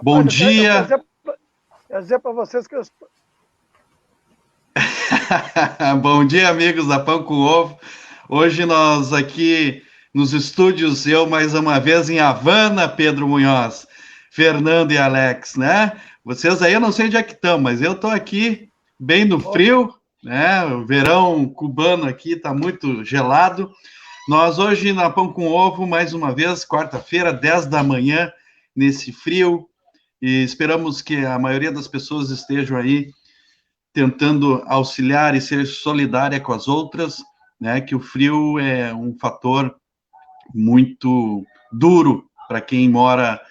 Bom Rapaz, eu dia, quero dizer para vocês que eu estou... bom dia, amigos da Pão com Ovo. Hoje nós aqui nos estúdios, eu mais uma vez em Havana, Pedro Munhoz, Fernando e Alex, né? Vocês aí eu não sei onde é que estão, mas eu estou aqui bem no frio, né? O verão cubano aqui está muito gelado. Nós hoje na Pão com Ovo, mais uma vez, quarta-feira, 10 da manhã, nesse frio, e esperamos que a maioria das pessoas estejam aí tentando auxiliar e ser solidária com as outras, né? Que o frio é um fator muito duro para quem mora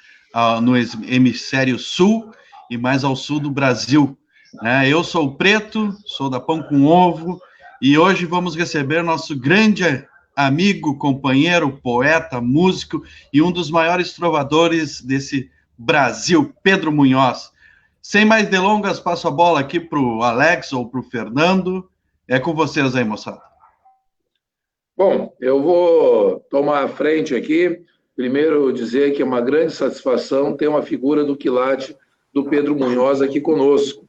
no hemisfério sul e mais ao sul do Brasil, né? Eu sou o Preto, sou da Pão com Ovo e hoje vamos receber nosso grande amigo, companheiro, poeta, músico e um dos maiores trovadores desse Brasil, Pedro Munhoz. Sem mais delongas, passo a bola aqui para o Alex ou para o Fernando. É com vocês aí, moçada. Bom, eu vou tomar a frente aqui. Primeiro, dizer que é uma grande satisfação ter uma figura do quilate do Pedro Munhoz aqui conosco.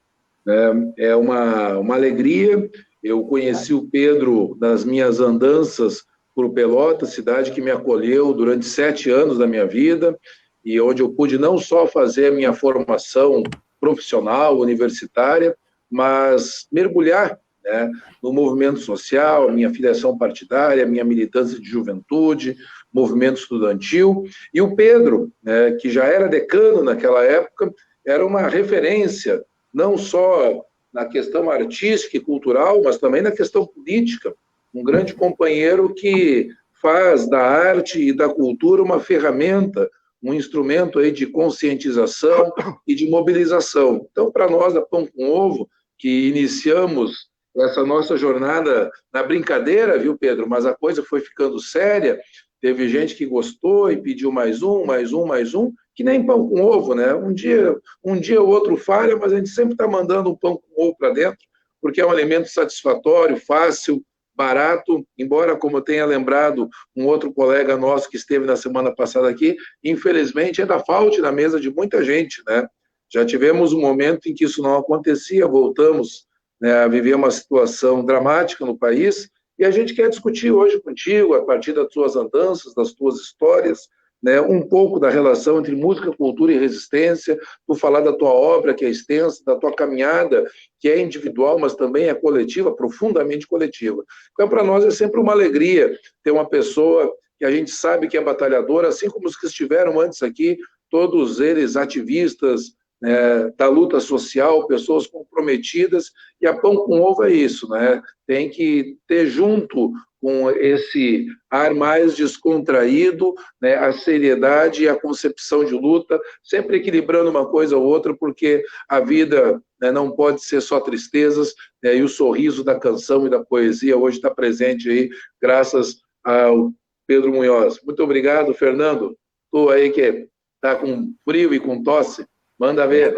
É uma alegria. Eu conheci o Pedro nas minhas andanças por Pelotas, cidade que me acolheu durante 7 anos da minha vida, e onde eu pude não só fazer a minha formação profissional, universitária, mas mergulhar, né, no movimento social, minha filiação partidária, minha militância de juventude, movimento estudantil. E o Pedro, né, que já era decano naquela época, era uma referência, não só na questão artística e cultural, mas também na questão política. Um grande companheiro que faz da arte e da cultura uma ferramenta, um instrumento aí de conscientização e de mobilização. Então, para nós da Pão com Ovo, que iniciamos essa nossa jornada na brincadeira, viu, Pedro? Mas a coisa foi ficando séria. Teve gente que gostou e pediu mais um, mais um, mais um, que nem pão com ovo, né? Um dia o outro falha, mas a gente sempre está mandando um pão com ovo para dentro, porque é um alimento satisfatório, fácil, barato, embora, como eu tenha lembrado, um outro colega nosso que esteve na semana passada aqui, infelizmente ainda falte na mesa de muita gente, né? Já tivemos um momento em que isso não acontecia, voltamos, né, a viver uma situação dramática no país, e a gente quer discutir hoje contigo, a partir das tuas andanças, das tuas histórias, né, um pouco da relação entre música, cultura e resistência, tu falar da tua obra, que é extensa, da tua caminhada, que é individual, mas também é coletiva, profundamente coletiva. Então, para nós é sempre uma alegria ter uma pessoa que a gente sabe que é batalhadora, assim como os que estiveram antes aqui, todos eles ativistas, da luta social, pessoas comprometidas, e a Pão com Ovo é isso, né? Tem que ter junto com esse ar mais descontraído, né, a seriedade e a concepção de luta, sempre equilibrando uma coisa ou outra, porque a vida, né, não pode ser só tristezas, né, e o sorriso da canção e da poesia hoje está presente aí, graças ao Pedro Munhoz. Muito obrigado, Fernando. Tu aí que está com frio e com tosse, manda ver.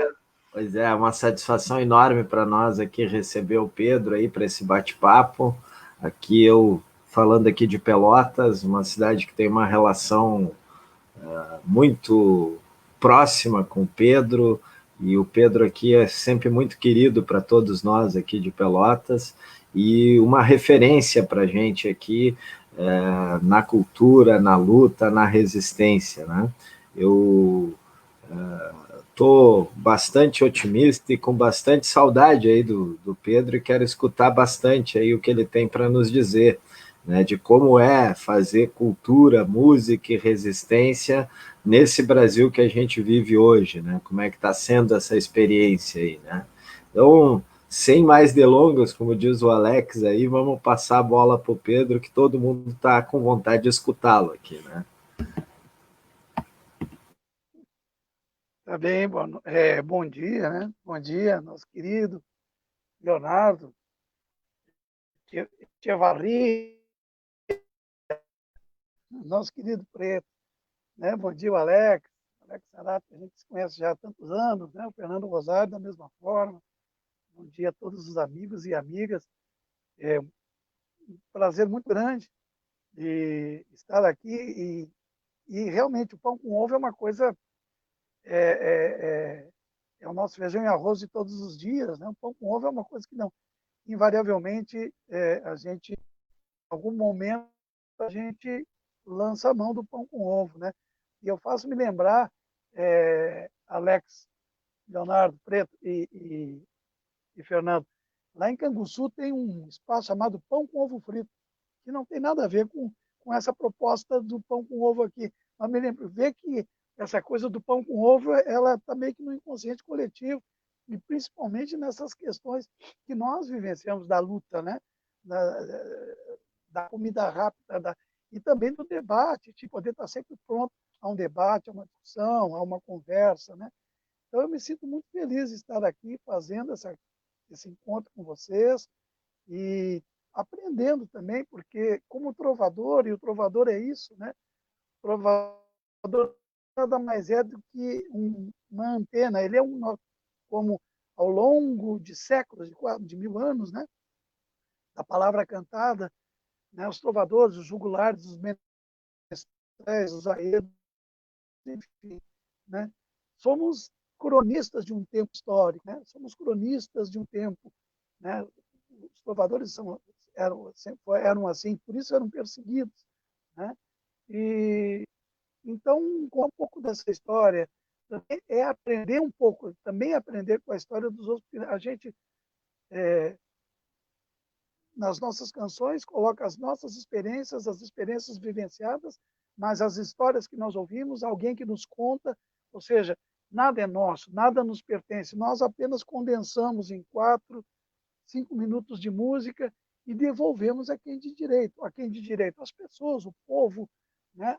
Pois é, uma satisfação enorme para nós aqui receber o Pedro aí para esse bate-papo. Aqui eu falando aqui de Pelotas, uma cidade que tem uma relação muito próxima com o Pedro, e o Pedro aqui é sempre muito querido para todos nós aqui de Pelotas, e uma referência para a gente aqui na cultura, na luta, na resistência, né? Eu estou bastante otimista e com bastante saudade aí do Pedro, e quero escutar bastante aí o que ele tem para nos dizer, né, de como é fazer cultura, música e resistência nesse Brasil que a gente vive hoje, né? Como é que está sendo essa experiência aí, né? Então, sem mais delongas, como diz o Alex aí, vamos passar a bola para o Pedro, que todo mundo está com vontade de escutá-lo aqui, né? Tá bem, bom dia, né? Bom dia, nosso querido Leonardo, Tchevarri, nosso querido Preto, né? Bom dia, o Alex Sarato, que a gente se conhece já há tantos anos, né? O Fernando Rosário, da mesma forma. Bom dia a todos os amigos e amigas. É um prazer muito grande de estar aqui e realmente o pão com ovo é uma coisa é o nosso feijão e arroz de todos os dias, né? O pão com ovo é uma coisa que não, invariavelmente, a gente, em algum momento, a gente lança a mão do pão com ovo, né? E eu faço me lembrar, Alex, Leonardo, Preto e Fernando, lá em Canguçu tem um espaço chamado Pão com Ovo Frito, que não tem nada a ver com essa proposta do pão com ovo aqui. Mas me lembro, ver que essa coisa do pão com ovo, ela está meio que no inconsciente coletivo, e principalmente nessas questões que nós vivenciamos da luta, né? Da comida rápida, e também do debate, de poder estar sempre pronto a um debate, a uma discussão, a uma conversa, né? Então, eu me sinto muito feliz de estar aqui fazendo esse encontro com vocês e aprendendo também, porque como trovador, e o trovador é isso, né? O trovador nada mais é do que uma antena, ele é como ao longo de séculos, de 1000 anos, né? Da palavra cantada, né? Os trovadores, os jugulares, os menestréis, os aedos, enfim, né? Somos cronistas de um tempo histórico, né? Somos cronistas de um tempo, né? Os trovadores eram assim, por isso eram perseguidos, né? E então, com um pouco dessa história, é aprender um pouco, também aprender com a história dos outros. A gente, nas nossas canções, coloca as nossas experiências, as experiências vivenciadas, mas as histórias que nós ouvimos, alguém que nos conta, ou seja, nada é nosso, nada nos pertence, nós apenas condensamos em 4, 5 minutos de música e devolvemos a quem de direito, as pessoas, o povo, né?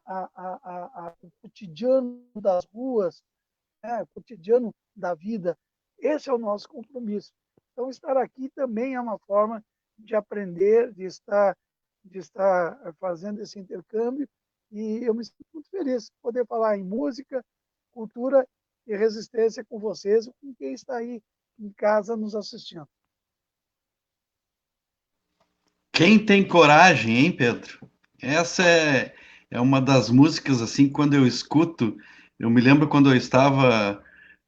O cotidiano das ruas, né? O cotidiano da vida. Esse é o nosso compromisso. Então, estar aqui também é uma forma de aprender, de estar fazendo esse intercâmbio, e eu me sinto muito feliz de poder falar em música, cultura e resistência com vocês e com quem está aí em casa nos assistindo. Quem tem coragem, hein, Pedro? Essa é uma das músicas, assim, quando eu escuto, eu me lembro quando eu estava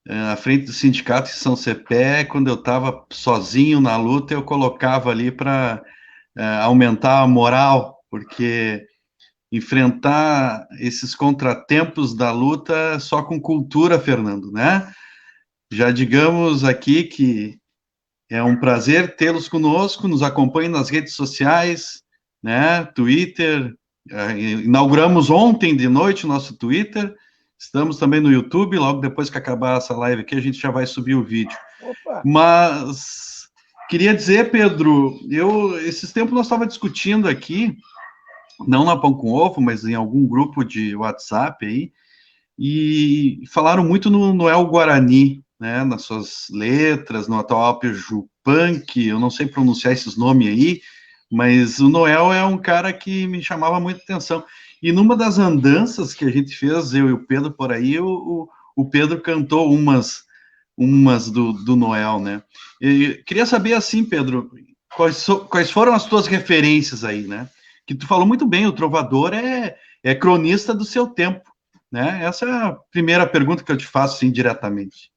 à frente do sindicato em São Cepé, quando eu estava sozinho na luta, eu colocava ali para aumentar a moral, porque enfrentar esses contratempos da luta só com cultura, Fernando, né? Já digamos aqui que é um prazer tê-los conosco, nos acompanhem nas redes sociais, né? Twitter, inauguramos ontem de noite o nosso Twitter, estamos também no YouTube, logo depois que acabar essa live aqui, a gente já vai subir o vídeo. Opa! Mas queria dizer, Pedro, esses tempos nós estávamos discutindo aqui, não na Pão com Ovo, mas em algum grupo de WhatsApp aí, e falaram muito no Noel Guarani, né, nas suas letras, no Atahualpa Yupanqui, eu não sei pronunciar esses nomes aí, mas o Noel é um cara que me chamava muita atenção. E numa das andanças que a gente fez, eu e o Pedro por aí, o Pedro cantou umas do Noel, né? E queria saber, assim, Pedro, quais foram as tuas referências aí, né? Que tu falou muito bem, o trovador é cronista do seu tempo, né? Essa é a primeira pergunta que eu te faço, assim, diretamente.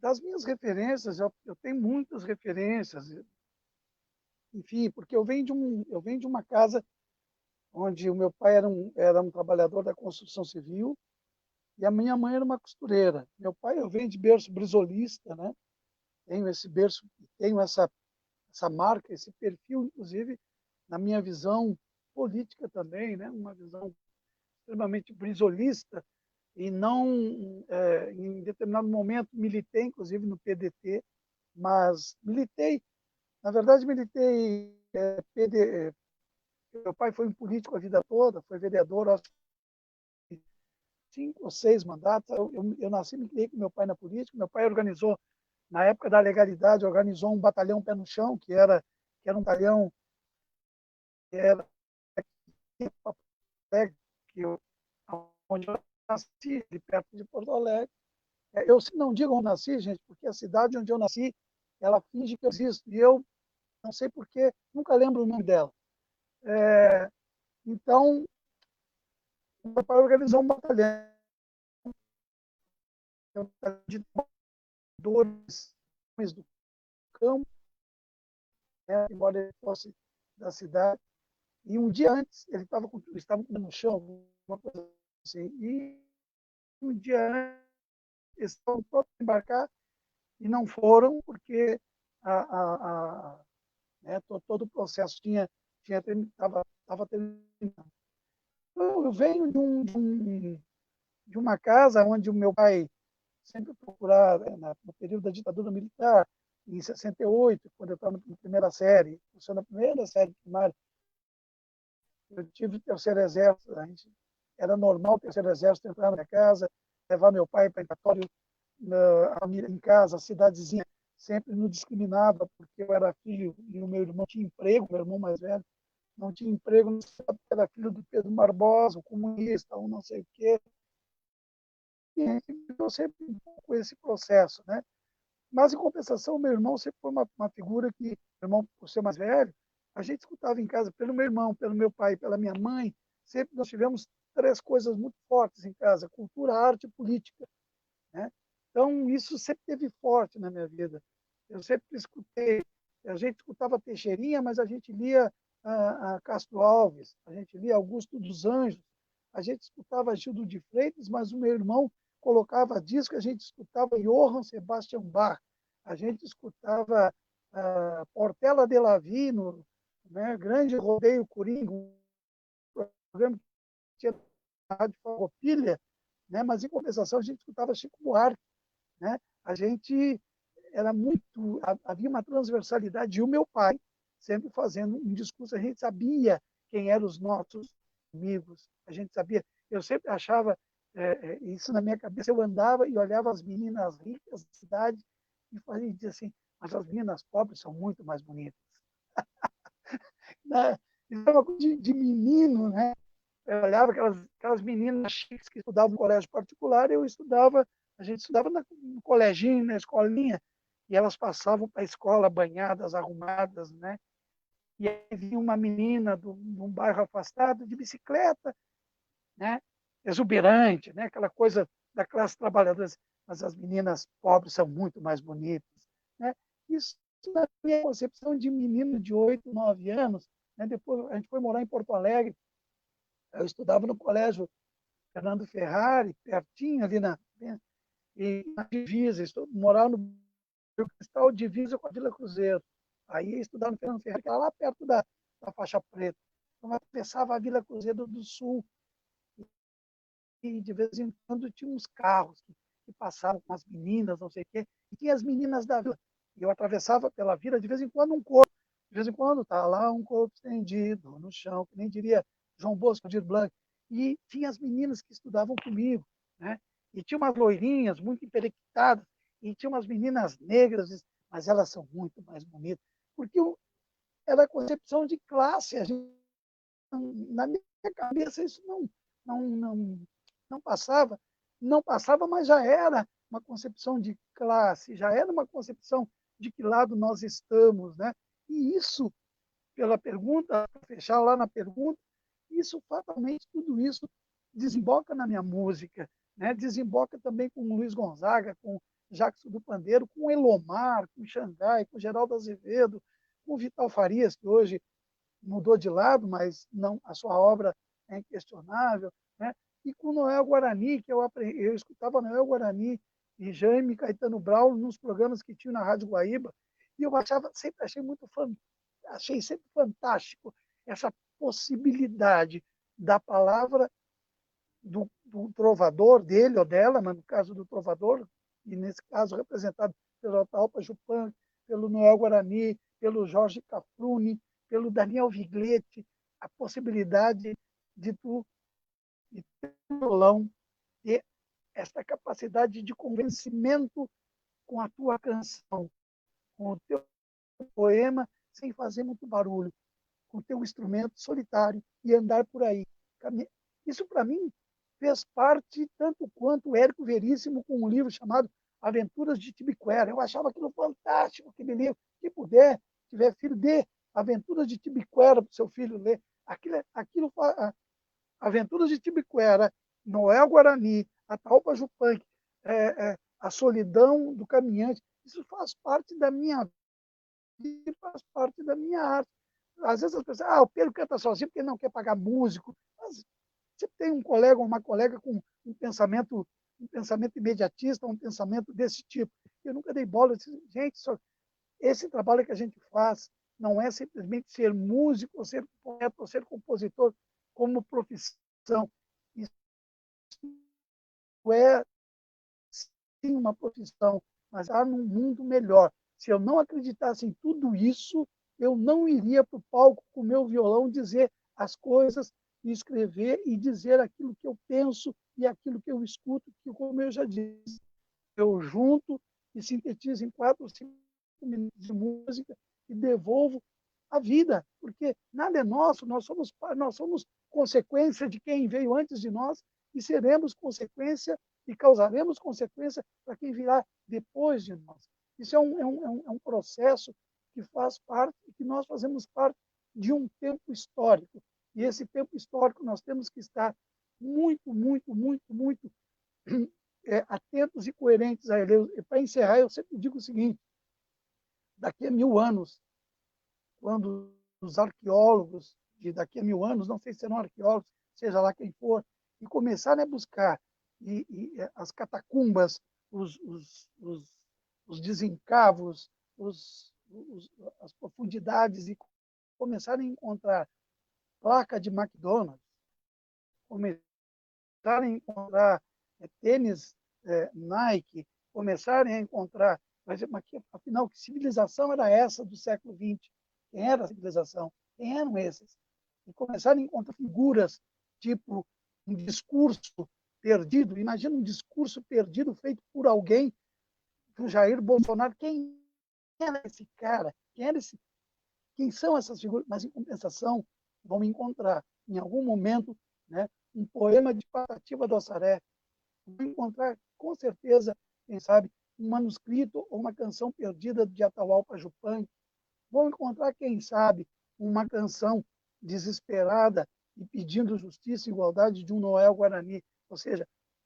Das minhas referências, eu tenho muitas referências, enfim, porque eu venho de uma casa onde o meu pai era um trabalhador da construção civil e a minha mãe era uma costureira. Meu pai, eu venho de berço brisolista, né? Tenho esse berço, tenho essa marca, esse perfil, inclusive, na minha visão política também, né? Uma visão extremamente brisolista, e não, em determinado momento, militei, inclusive, no PDT, mas na verdade, militei meu pai foi um político a vida toda, foi vereador, acho que 5 ou 6 mandatos. Eu nasci e me criei com meu pai na política. Meu pai organizou, na época da legalidade, organizou um batalhão pé no chão, que era um batalhão que era onde eu nasci, de perto de Porto Alegre. Eu não digo onde nasci, gente, porque a cidade onde eu nasci, ela finge que eu existo. E eu não sei porquê, nunca lembro o nome dela. Então, meu pai organizou um batalhão de trabalhadores do campo, né, embora ele fosse da cidade. E um dia antes, estava no chão, alguma coisa assim. E um dia antes, eles estavam prontos para embarcar e não foram, porque né, todo o processo estava terminando. Então, eu venho de uma casa onde o meu pai sempre procurava, no período da ditadura militar, em 68, quando eu estava na primeira série, na primeira série primária, eu tive o terceiro exército. Era normal o terceiro exército entrar na minha casa, levar meu pai para o interrogatório em casa, a cidadezinha sempre nos discriminava, porque eu era filho e o meu irmão tinha emprego, meu irmão mais velho não tinha emprego, não era filho do Pedro Barbosa, o comunista, ou não sei o quê. E a gente viveu sempre um pouco esse processo, né? Mas, em compensação, meu irmão sempre foi uma figura que, meu irmão, por ser mais velho, a gente escutava em casa, pelo meu irmão, pelo meu pai, pela minha mãe, sempre nós tivemos três coisas muito fortes em casa: cultura, arte e política, né? Então, isso sempre teve forte na minha vida. Eu sempre escutei, a gente escutava Teixeirinha, mas a gente lia a Castro Alves, a gente lia Augusto dos Anjos, a gente escutava Gildo de Freitas, mas o meu irmão colocava disco, a gente escutava Johann Sebastian Bach, a gente escutava Portela de Lavino, né, Grande Rodeio Coringa, um programa que tinha na Rádio Farroupilha, né, mas em compensação a gente escutava Chico Buarque, né? A gente era muito, havia uma transversalidade, e o meu pai sempre fazendo um discurso, a gente sabia quem eram os nossos amigos, a gente sabia, eu sempre achava isso na minha cabeça, eu andava e olhava as meninas ricas da cidade e dizia assim, mas as meninas pobres são muito mais bonitas. Né? Isso é uma coisa de menino, né? Eu olhava aquelas meninas chiques que estudavam no colégio particular, a gente estudava no coleginho, na escolinha, e elas passavam para a escola banhadas, arrumadas, né? E aí vinha uma menina de um bairro afastado de bicicleta, né? Exuberante, né? Aquela coisa da classe trabalhadora. Mas as meninas pobres são muito mais bonitas, né? Isso na minha concepção de menino de 8, 9 anos, né? Depois a gente foi morar em Porto Alegre, eu estudava no colégio Fernando Ferrari, pertinho ali na divisa, morava no Cristal, divisa com a Vila Cruzeiro. Aí ia estudar no Fernando Ferrari, que era lá perto da faixa preta. Então, eu atravessava a Vila Cruzeiro do Sul e de vez em quando tinha uns carros que passavam com as meninas, não sei o quê, e tinha as meninas da vila. E eu atravessava pela vila, de vez em quando um corpo, de vez em quando estava lá um corpo estendido no chão, que nem diria João Bosco de Blanc. E tinha as meninas que estudavam comigo, né? E tinha umas loirinhas muito emperequitadas, e tinha umas meninas negras, mas elas são muito mais bonitas. Porque era a concepção de classe. Na minha cabeça isso não passava, não passava, mas já era uma concepção de classe, já era uma concepção de que lado nós estamos, né? E isso, pela pergunta, para fechar lá na pergunta, isso fatalmente, tudo isso desemboca na minha música, né? Desemboca também com o Luiz Gonzaga, com Jackson do Pandeiro, com Elomar, com Xangai, com Geraldo Azevedo, com Vital Farias, que hoje mudou de lado, mas não, a sua obra é inquestionável, né? E com Noel Guarani, que eu escutava Noel Guarani e Jaime Caetano Brau nos programas que tinha na Rádio Guaíba, e eu sempre achei sempre fantástico essa possibilidade da palavra do trovador, dele ou dela, mas no caso do trovador, e nesse caso representado pelo Atahualpa Yupan, pelo Noel Guarani, pelo Jorge Cafrune, pelo Daniel Viglietti, a possibilidade de tu, de ter um violão, ter essa capacidade de convencimento com a tua canção, com o teu poema, sem fazer muito barulho, com o teu instrumento solitário e andar por aí. Isso, para mim, fez parte tanto quanto o Érico Veríssimo com um livro chamado Aventuras de Tibiquera. Eu achava aquilo fantástico, aquele livro. Quem puder, tiver filho, dê Aventuras de Tibiquera para o seu filho ler. Aquilo Aventuras de Tibiquera, Noel Guarani, Ataúpa Yupanqui, A Solidão do Caminhante, isso faz parte da minha vida, faz parte da minha arte. Às vezes as pessoas, o Pedro canta sozinho porque não quer pagar músico. Mas você tem um colega ou uma colega com um pensamento imediatista, um pensamento desse tipo. Eu nunca dei bola. Eu disse, gente, esse trabalho que a gente faz não é simplesmente ser músico, ou ser poeta, ou ser compositor como profissão. Isso é, sim, uma profissão, mas há num mundo melhor. Se eu não acreditasse em tudo isso, eu não iria para o palco com o meu violão dizer as coisas, e escrever e dizer aquilo que eu penso e aquilo que eu escuto, que, como eu já disse, eu junto e sintetizo em 4 ou 5 minutos de música e devolvo a vida, porque nada é nosso, nós somos consequência de quem veio antes de nós e seremos consequência e causaremos consequência para quem virá depois de nós. Isso é um processo que faz parte, que nós fazemos parte de um tempo histórico. E esse tempo histórico nós temos que estar muito, muito, muito, muito atentos e coerentes a ele. Para encerrar, eu sempre digo o seguinte, daqui a 1000 anos, quando os arqueólogos de daqui a 1000 anos, não sei se serão arqueólogos, seja lá quem for, e começarem a buscar as catacumbas, os desencavos, as profundidades, e começarem a encontrar placa de McDonald's, começarem a encontrar tênis Nike, começarem a encontrar, mas afinal, que civilização era essa do século XX? Quem era a civilização? Quem eram esses? E começarem a encontrar figuras, tipo um discurso perdido. Imagina um discurso perdido feito por alguém, do Jair Bolsonaro. Quem era esse cara? Quem são essas figuras? Mas, em compensação, vão encontrar, em algum momento, né, um poema de Patativa do Assaré. Vão encontrar, com certeza, quem sabe, um manuscrito ou uma canção perdida de Atahualpa Yupanqui. Vão encontrar, quem sabe, uma canção desesperada e pedindo justiça e igualdade de um Noel Guarani. Ou seja,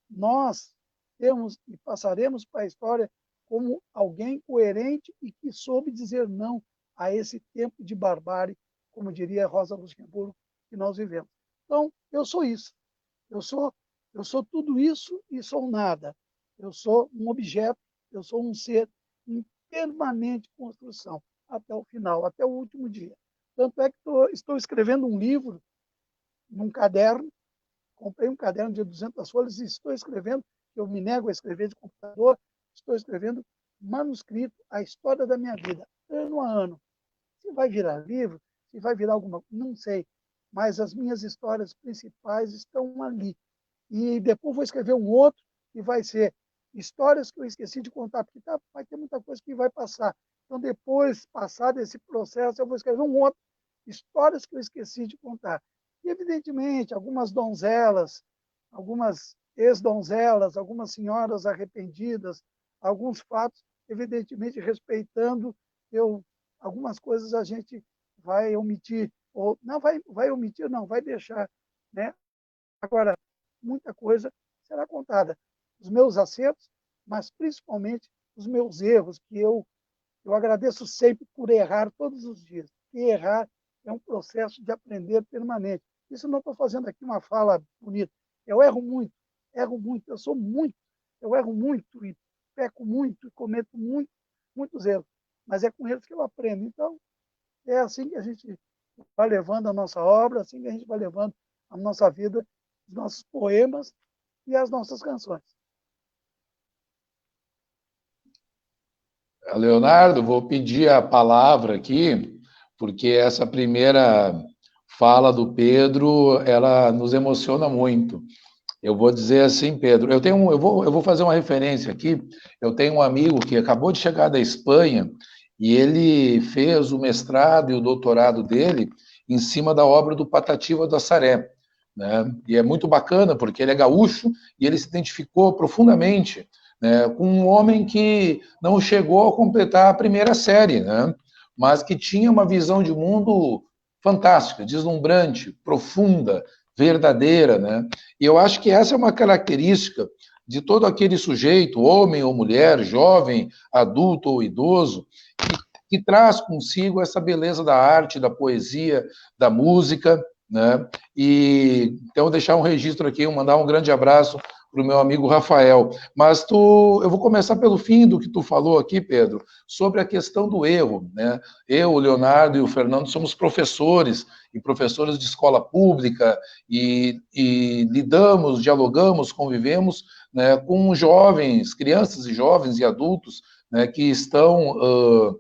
nós temos e passaremos para a história como alguém coerente e que soube dizer não a esse tempo de barbárie, como diria Rosa Luxemburgo, que nós vivemos. Então, eu sou isso. Eu sou tudo isso e sou nada. Eu sou um objeto, eu sou um ser em permanente construção, até o final, até o último dia. Tanto é que estou escrevendo um livro num caderno, comprei um caderno de 200 folhas e estou escrevendo, eu me nego a escrever de computador, estou escrevendo manuscrito, a história da minha vida, ano a ano. Se vai virar livro, se vai virar alguma coisa, não sei, mas as minhas histórias principais estão ali. E depois vou escrever um outro, e vai ser histórias que eu esqueci de contar, porque vai ter muita coisa que vai passar. Então, depois, passado esse processo, eu vou escrever um outro, histórias que eu esqueci de contar. E, evidentemente, algumas donzelas, algumas ex-donzelas, algumas senhoras arrependidas, alguns fatos, evidentemente, respeitando, algumas coisas a gente vai omitir, ou não vai omitir, não, vai deixar, né? Agora, muita coisa será contada. Os meus acertos, mas principalmente os meus erros, que eu agradeço sempre por errar todos os dias. E errar é um processo de aprender permanente. Isso não estou fazendo aqui uma fala bonita. Eu erro muito, eu erro muito e peco muito e cometo muitos erros. Mas é com eles que eu aprendo. Então, é assim que a gente vai levando a nossa obra, assim que a gente vai levando a nossa vida, os nossos poemas e as nossas canções. Leonardo, vou pedir a palavra aqui, porque essa primeira fala do Pedro, ela nos emociona muito. Eu vou dizer assim, Pedro, eu vou fazer uma referência aqui. Eu tenho um amigo que acabou de chegar da Espanha e ele fez o mestrado e o doutorado dele em cima da obra do Patativa do Assaré, né? E é muito bacana porque ele é gaúcho e ele se identificou profundamente, né, com um homem que não chegou a completar a primeira série, né, mas que tinha uma visão de mundo fantástica, deslumbrante, profunda, verdadeira, né? E eu acho que essa é uma característica de todo aquele sujeito, homem ou mulher, jovem, adulto ou idoso, que traz consigo essa beleza da arte, da poesia, da música, né? E então deixar um registro aqui, mandar um grande abraço para o meu amigo Rafael. Mas eu vou começar pelo fim do que tu falou aqui, Pedro, sobre a questão do erro, né? Eu, o Leonardo e o Fernando somos professores e professores de escola pública e lidamos, dialogamos, convivemos, né, com jovens, crianças e jovens e adultos, né, que estão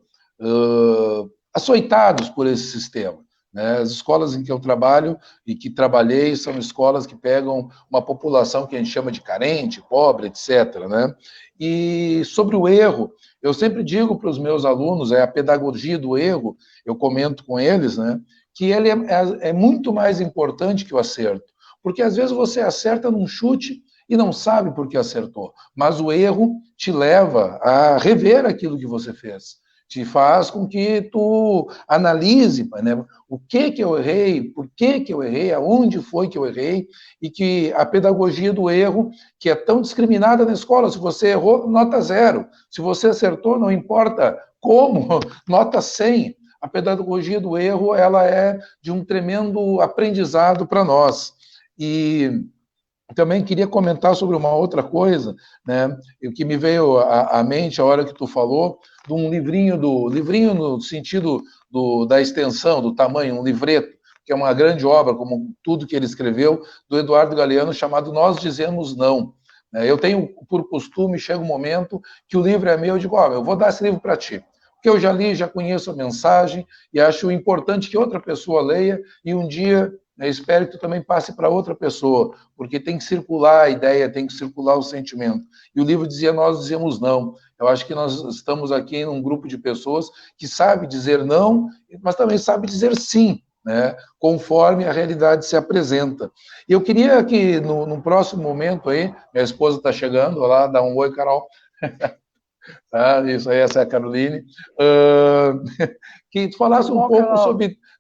açoitados por esse sistema. Né? As escolas em que eu trabalho e que trabalhei são escolas que pegam uma população que a gente chama de carente, pobre, etc. Né? E sobre o erro, eu sempre digo para os meus alunos, a pedagogia do erro, eu comento com eles, né, que ele é muito mais importante que o acerto. Porque às vezes você acerta num chute e não sabe por que acertou, mas o erro te leva a rever aquilo que você fez. Te faz com que tu analise, né, o que eu errei, por que eu errei, aonde foi que eu errei, e que a pedagogia do erro, que é tão discriminada na escola, se você errou, nota 0, se você acertou, não importa como, nota 100. A pedagogia do erro, ela é de um tremendo aprendizado para nós. E também queria comentar sobre uma outra coisa, né, que me veio à mente a hora que tu falou, de um livrinho no sentido da extensão, do tamanho, um livreto, que é uma grande obra, como tudo que ele escreveu, do Eduardo Galeano, chamado Nós Dizemos Não. Eu tenho por costume, chega um momento que o livro é meu, eu digo, eu vou dar esse livro para ti, porque eu já li, já conheço a mensagem, e acho importante que outra pessoa leia, e um dia eu espero que tu também passe para outra pessoa, porque tem que circular a ideia, tem que circular o sentimento. E o livro dizia, nós dizemos não. Eu acho que nós estamos aqui num grupo de pessoas que sabe dizer não, mas também sabe dizer sim, né, conforme a realidade se apresenta. E eu queria que, no próximo momento aí, minha esposa está chegando, lá, dá um oi, Carol. Isso aí, essa é a Caroline. Que tu falasse um pouco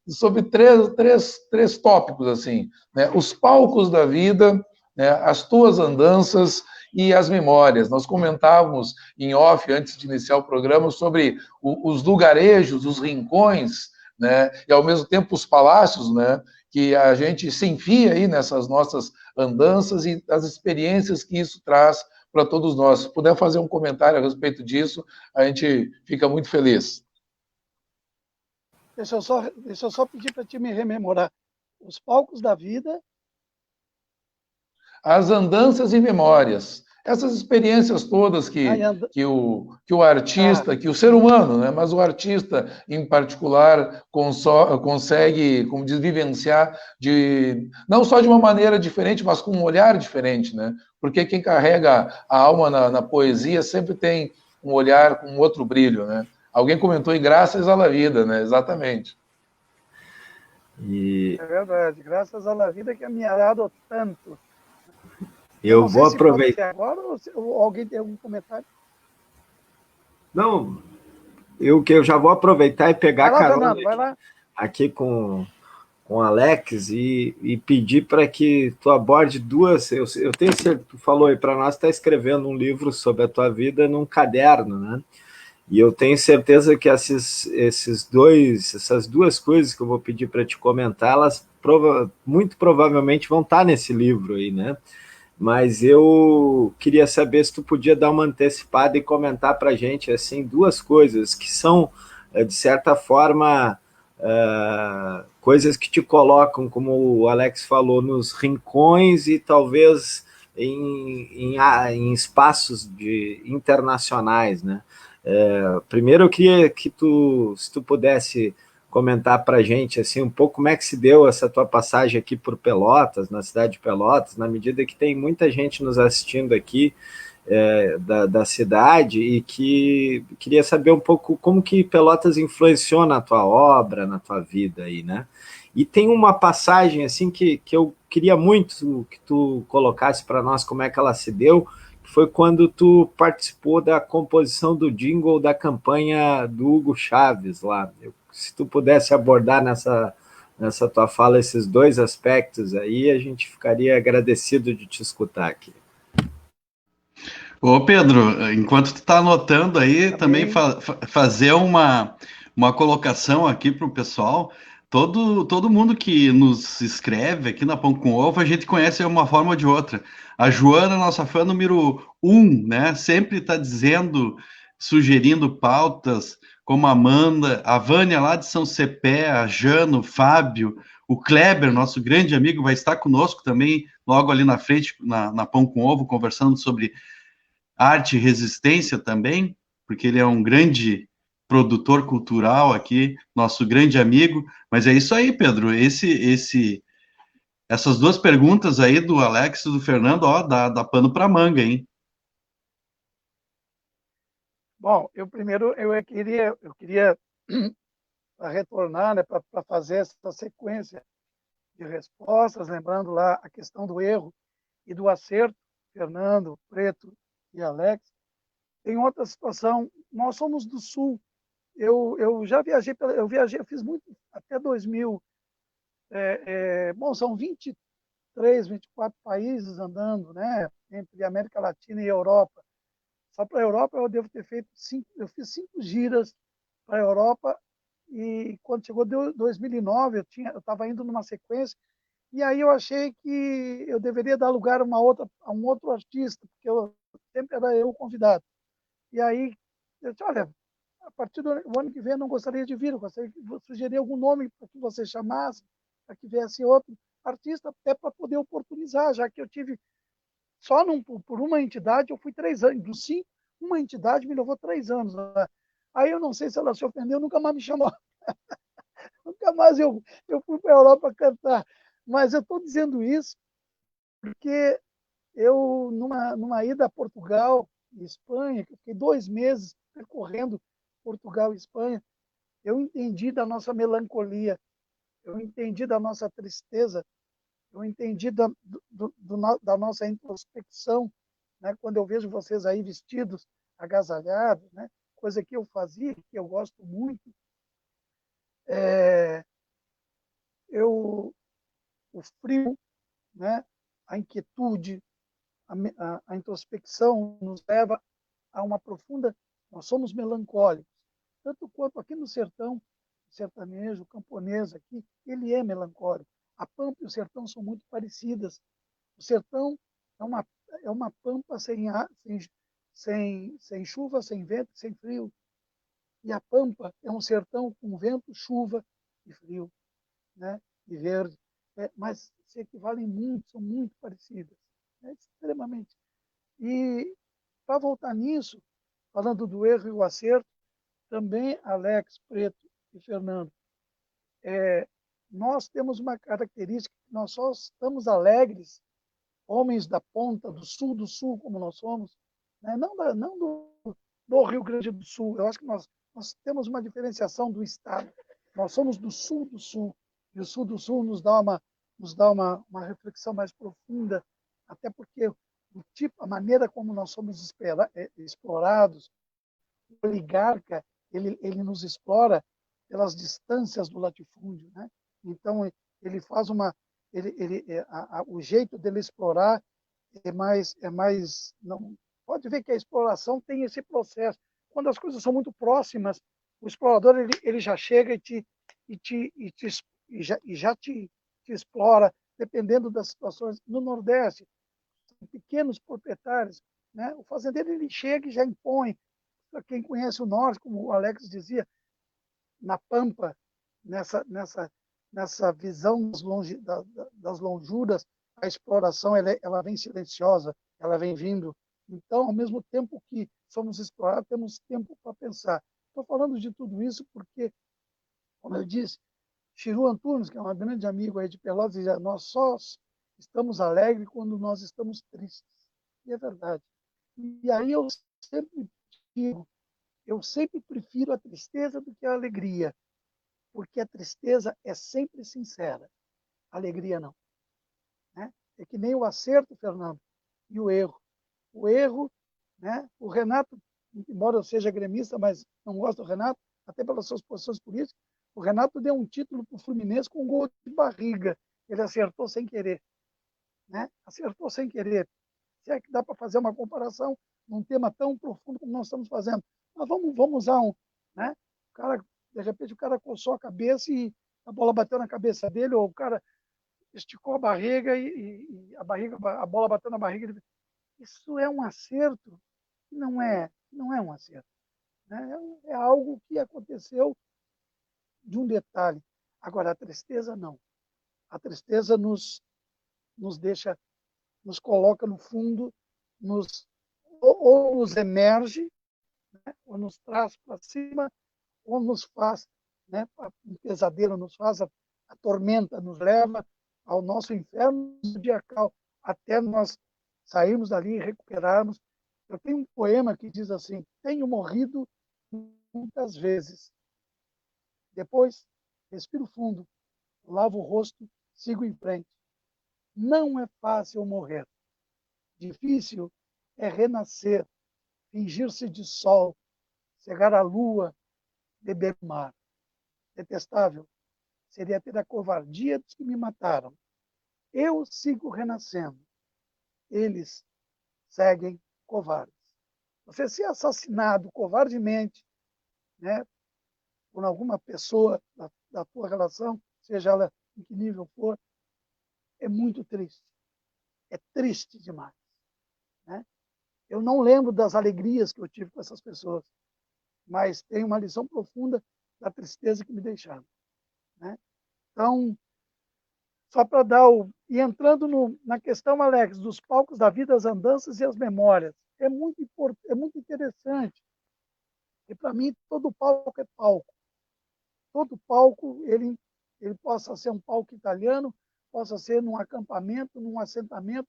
sobre três tópicos, assim, né? Os palcos da vida, né? As tuas andanças e as memórias. Nós comentávamos em off, antes de iniciar o programa, sobre os lugarejos, os rincões, né? E, ao mesmo tempo, os palácios, né? Que a gente se enfia aí nessas nossas andanças e as experiências que isso traz para todos nós. Se puder fazer um comentário a respeito disso, a gente fica muito feliz. Deixa eu só pedir para ti me rememorar. Os palcos da vida. As andanças e memórias. Essas experiências todas que o artista, que o ser humano, né, mas o artista em particular consegue, como diz, vivenciar não só de uma maneira diferente, mas com um olhar diferente, né? Porque quem carrega a alma na poesia sempre tem um olhar com outro brilho, né? Alguém comentou, e graças à vida, né? Exatamente. É verdade, graças à vida que me ha dado tanto. Eu vou aproveitar. Agora, ou alguém tem algum comentário? Não, eu já vou aproveitar e pegar a carona aqui com o Alex e pedir para que tu aborde duas. Eu tenho certeza, tu falou aí para nós, está escrevendo um livro sobre a tua vida num caderno, né? E eu tenho certeza que essas duas coisas que eu vou pedir para te comentar, elas muito provavelmente vão estar nesse livro aí, né? Mas eu queria saber se tu podia dar uma antecipada e comentar para a gente, assim, duas coisas que são, de certa forma, coisas que te colocam, como o Alex falou, nos rincões e talvez em espaços internacionais, né? Primeiro eu queria que se tu pudesse comentar para a gente assim, um pouco como é que se deu essa tua passagem aqui por Pelotas, na cidade de Pelotas, na medida que tem muita gente nos assistindo aqui da cidade e que queria saber um pouco como que Pelotas influenciou na tua obra, na tua vida aí, né? E tem uma passagem assim que eu queria muito que tu colocasse para nós como é que ela se deu, foi quando tu participou da composição do jingle da campanha do Hugo Chávez lá. Se tu pudesse abordar nessa tua fala esses dois aspectos aí, a gente ficaria agradecido de te escutar aqui. Ô, Pedro, enquanto tu está anotando aí, também Também, fazer uma colocação aqui para o pessoal. Todo mundo que nos escreve aqui na Pão com Ovo, a gente conhece de uma forma ou de outra. A Joana, nossa fã número 1, né? Sempre está dizendo, sugerindo pautas, como a Amanda, a Vânia lá de São Cepé, a Jano, o Fábio, o Kleber, nosso grande amigo, vai estar conosco também, logo ali na frente, na Pão com Ovo, conversando sobre arte e resistência também, porque ele é um grande produtor cultural aqui, nosso grande amigo. Mas é isso aí, Pedro. Essas duas perguntas aí do Alex e do Fernando, ó, dá pano para manga, hein? bom, eu primeiro eu queria retornar, né, para fazer essa sequência de respostas, lembrando lá a questão do erro e do acerto, Fernando, Preto e Alex. Tem outra situação, nós somos do Sul. Eu já viajei, eu fiz muito até 2000. Bom, são 23, 24 países andando, né, entre América Latina e Europa. Só para a Europa eu devo ter feito eu fiz 5 giras para a Europa, e quando chegou 2009 eu estava indo numa sequência, e aí eu achei que eu deveria dar lugar a um outro artista, porque sempre era eu o convidado. E aí eu disse, olha, a partir do ano que vem eu não gostaria de vir, eu gostaria de sugerir algum nome para que você chamasse, para que viesse outro artista, até para poder oportunizar, já que eu tive só por uma entidade, eu fui 3 anos. Dos 5, uma entidade me levou 3 anos. Aí eu não sei se ela se ofendeu, nunca mais me chamou. Nunca mais eu fui para a Europa cantar. Mas eu estou dizendo isso porque eu, numa ida a Portugal e Espanha, que eu fiquei 2 meses percorrendo Portugal e Espanha, eu entendi da nossa melancolia, eu entendi da nossa tristeza, eu entendi da nossa introspecção, né? Quando eu vejo vocês aí vestidos, agasalhados, né? Coisa que eu fazia, que eu gosto muito, é, eu, o frio, né? A inquietude, a introspecção nos leva a uma profunda. Nós somos melancólicos, tanto quanto aqui no sertão, o sertanejo, o camponês aqui, ele é melancólico. A pampa e o sertão são muito parecidas. O sertão é uma, é uma pampa sem chuva, sem vento, sem frio. E a pampa é um sertão com vento, chuva e frio, né? E verde. Mas se equivalem muito, são muito parecidas. Extremamente. E, para voltar nisso, falando do erro e o acerto, também Alex, Preto e Fernando, nós temos uma característica, nós só estamos alegres, homens da ponta do sul como nós somos, né? Não do Rio Grande do Sul. Eu acho que nós temos uma diferenciação do estado. Nós somos do sul, e o sul do sul nos dá uma reflexão mais profunda, até porque a maneira como nós somos explorados, o oligarca, ele nos explora pelas distâncias do latifúndio, né? Então, ele faz uma. O jeito dele explorar é mais não, pode ver que a exploração tem esse processo. Quando as coisas são muito próximas, o explorador ele já chega e já te explora, dependendo das situações. No Nordeste, pequenos proprietários, né? O fazendeiro ele chega e já impõe. Para quem conhece o Norte, como o Alex dizia, na Pampa, nessa visão das lonjuras, a exploração ela vem silenciosa, ela vem vindo. Então, ao mesmo tempo que somos explorados, temos tempo para pensar. Estou falando de tudo isso porque, como eu disse, Chiru Antunes, que é um grande amigo aí de Pelotas, dizia: nós só estamos alegres quando nós estamos tristes. E é verdade. E aí eu sempre digo, eu sempre prefiro a tristeza do que a alegria, porque a tristeza é sempre sincera, a alegria não. Né? É que nem o acerto, Fernando, e o erro. O erro, né? O Renato, embora eu seja gremista, mas não gosto do Renato, até pelas suas posições políticas, O Renato deu um título para o Fluminense com um gol de barriga. Ele acertou sem querer. Né? Acertou sem querer. Se é que dá para fazer uma comparação num tema tão profundo como nós estamos fazendo. Mas vamos usar um. Né? O cara, de repente o cara coçou a cabeça e a bola bateu na cabeça dele, ou o cara esticou a barriga e a bola bateu na barriga. Isso é um acerto? Não é um acerto. Né? É algo que aconteceu de um detalhe. Agora, a tristeza não. A tristeza nos deixa, nos coloca no fundo, ou nos emerge, né? Ou nos traz para cima, ou nos faz, né? Um pesadelo nos faz, a tormenta nos leva ao nosso inferno zodiacal, até nós sairmos dali e recuperarmos. Eu tenho um poema que diz assim: tenho morrido muitas vezes. Depois, respiro fundo, lavo o rosto, sigo em frente. Não é fácil morrer. Difícil é renascer, fingir-se de sol, cegar a lua, beber o mar. Detestável seria ter a covardia dos que me mataram. Eu sigo renascendo. Eles seguem covardes. Você ser assassinado covardemente, né, por alguma pessoa da tua relação, seja ela em que nível for, é muito triste. É triste demais. Né? Eu não lembro das alegrias que eu tive com essas pessoas, mas tem uma lição profunda da tristeza que me deixaram. Né? Então, só para dar o... E entrando na questão, Alex, dos palcos da vida, as andanças e as memórias, é muito interessante. E, para mim, todo palco é palco. Todo palco, ele possa ser um palco italiano, possa ser num acampamento, num assentamento,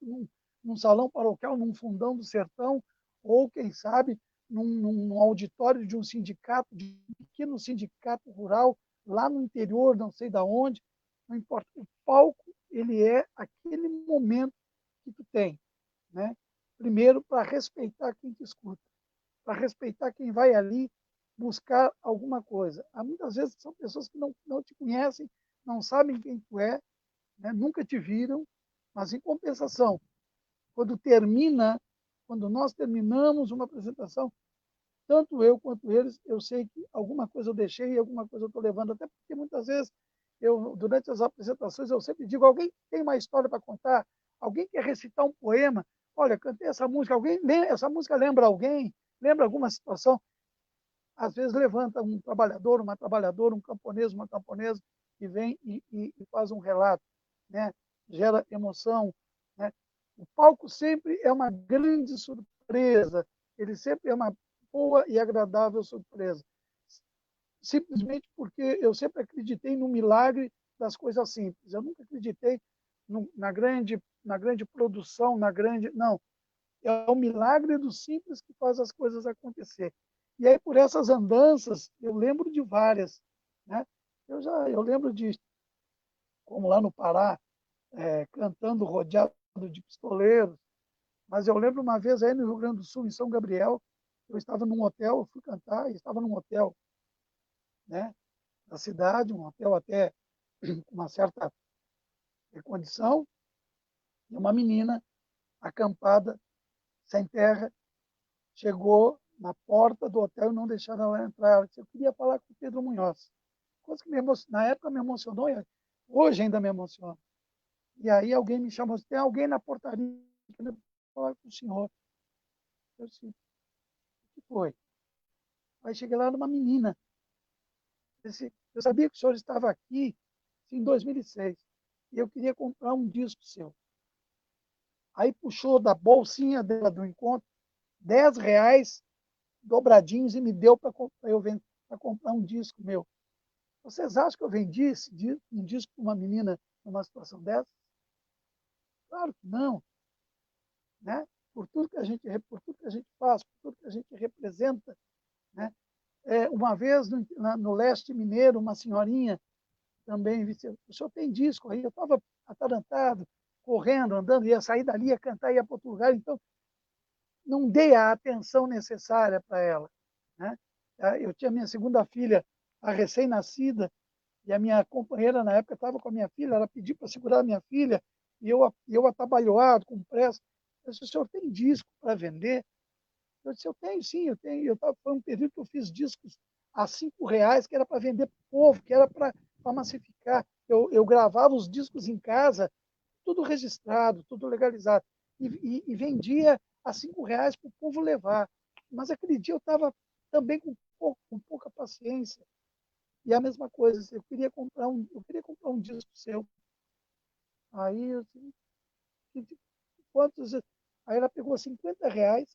num salão paroquial, num fundão do sertão, ou, quem sabe, num auditório de um sindicato, de um pequeno sindicato rural, lá no interior, não sei de onde, não importa. O palco, ele é aquele momento que tu tem. Né? Primeiro, para respeitar quem te escuta, para respeitar quem vai ali buscar alguma coisa. Muitas vezes são pessoas que não te conhecem, não sabem quem tu é, né? Nunca te viram, mas em compensação, quando nós terminamos uma apresentação, tanto eu quanto eles, eu sei que alguma coisa eu deixei e alguma coisa eu estou levando, até porque muitas vezes, durante as apresentações, eu sempre digo: alguém tem uma história para contar? Alguém quer recitar um poema? Olha, cantei essa música, essa música lembra alguém? Lembra alguma situação? Às vezes levanta um trabalhador, uma trabalhadora, um camponês, uma camponesa, que vem e faz um relato, né? Gera emoção. Né? O palco sempre é uma grande surpresa, ele sempre é uma boa e agradável surpresa. Simplesmente porque eu sempre acreditei no milagre das coisas simples. Eu nunca acreditei na grande produção, Não, é o milagre do simples que faz as coisas acontecer. E aí, por essas andanças, eu lembro de várias. Né? Eu lembro de, como lá no Pará, cantando rodeado de pistoleiros. Mas eu lembro uma vez aí no Rio Grande do Sul, em São Gabriel, eu estava num hotel, eu fui cantar, e estava num hotel, né, da cidade, um hotel até com uma certa condição, e uma menina acampada, sem terra, chegou na porta do hotel e não deixaram ela entrar. Ela disse: eu queria falar com o Pedro Munhoz. Coisa que na época me emocionou, e hoje ainda me emociona. E aí alguém me chamou: tem alguém na portaria que quer falar com o senhor. Eu disse: o que foi? Aí cheguei lá numa menina. Eu disse: eu sabia que o senhor estava aqui em 2006 e eu queria comprar um disco seu. Aí puxou da bolsinha dela do encontro R$ 10 dobradinhos e me deu para comprar um disco meu. Vocês acham que eu vendi um disco para uma menina numa situação dessa? Claro que não. Né? Por tudo que a gente faz, por tudo que a gente representa. Né? Uma vez no leste mineiro, uma senhorinha também disse: o senhor tem disco aí? Eu estava atarantado, correndo, andando, ia sair dali, ia cantar, ia para outro lugar. Então, não dei a atenção necessária para ela. Né? Eu tinha minha segunda filha, a recém-nascida, E a minha companheira, na época, estava com a minha filha, ela pediu para segurar a minha filha, e eu atabalhoado, com pressa. Eu disse, o senhor tem disco para vender? Eu disse, eu tenho sim, eu tenho. Foi um período que eu fiz discos a R$ 5, que era para vender para o povo, que era para massificar. Eu gravava os discos em casa, tudo registrado, tudo legalizado, e vendia a R$ 5 para o povo levar. Mas aquele dia eu estava também com pouca paciência. E a mesma coisa, eu queria comprar um disco seu. Aí eu disse, quantos? Aí ela pegou R$ 50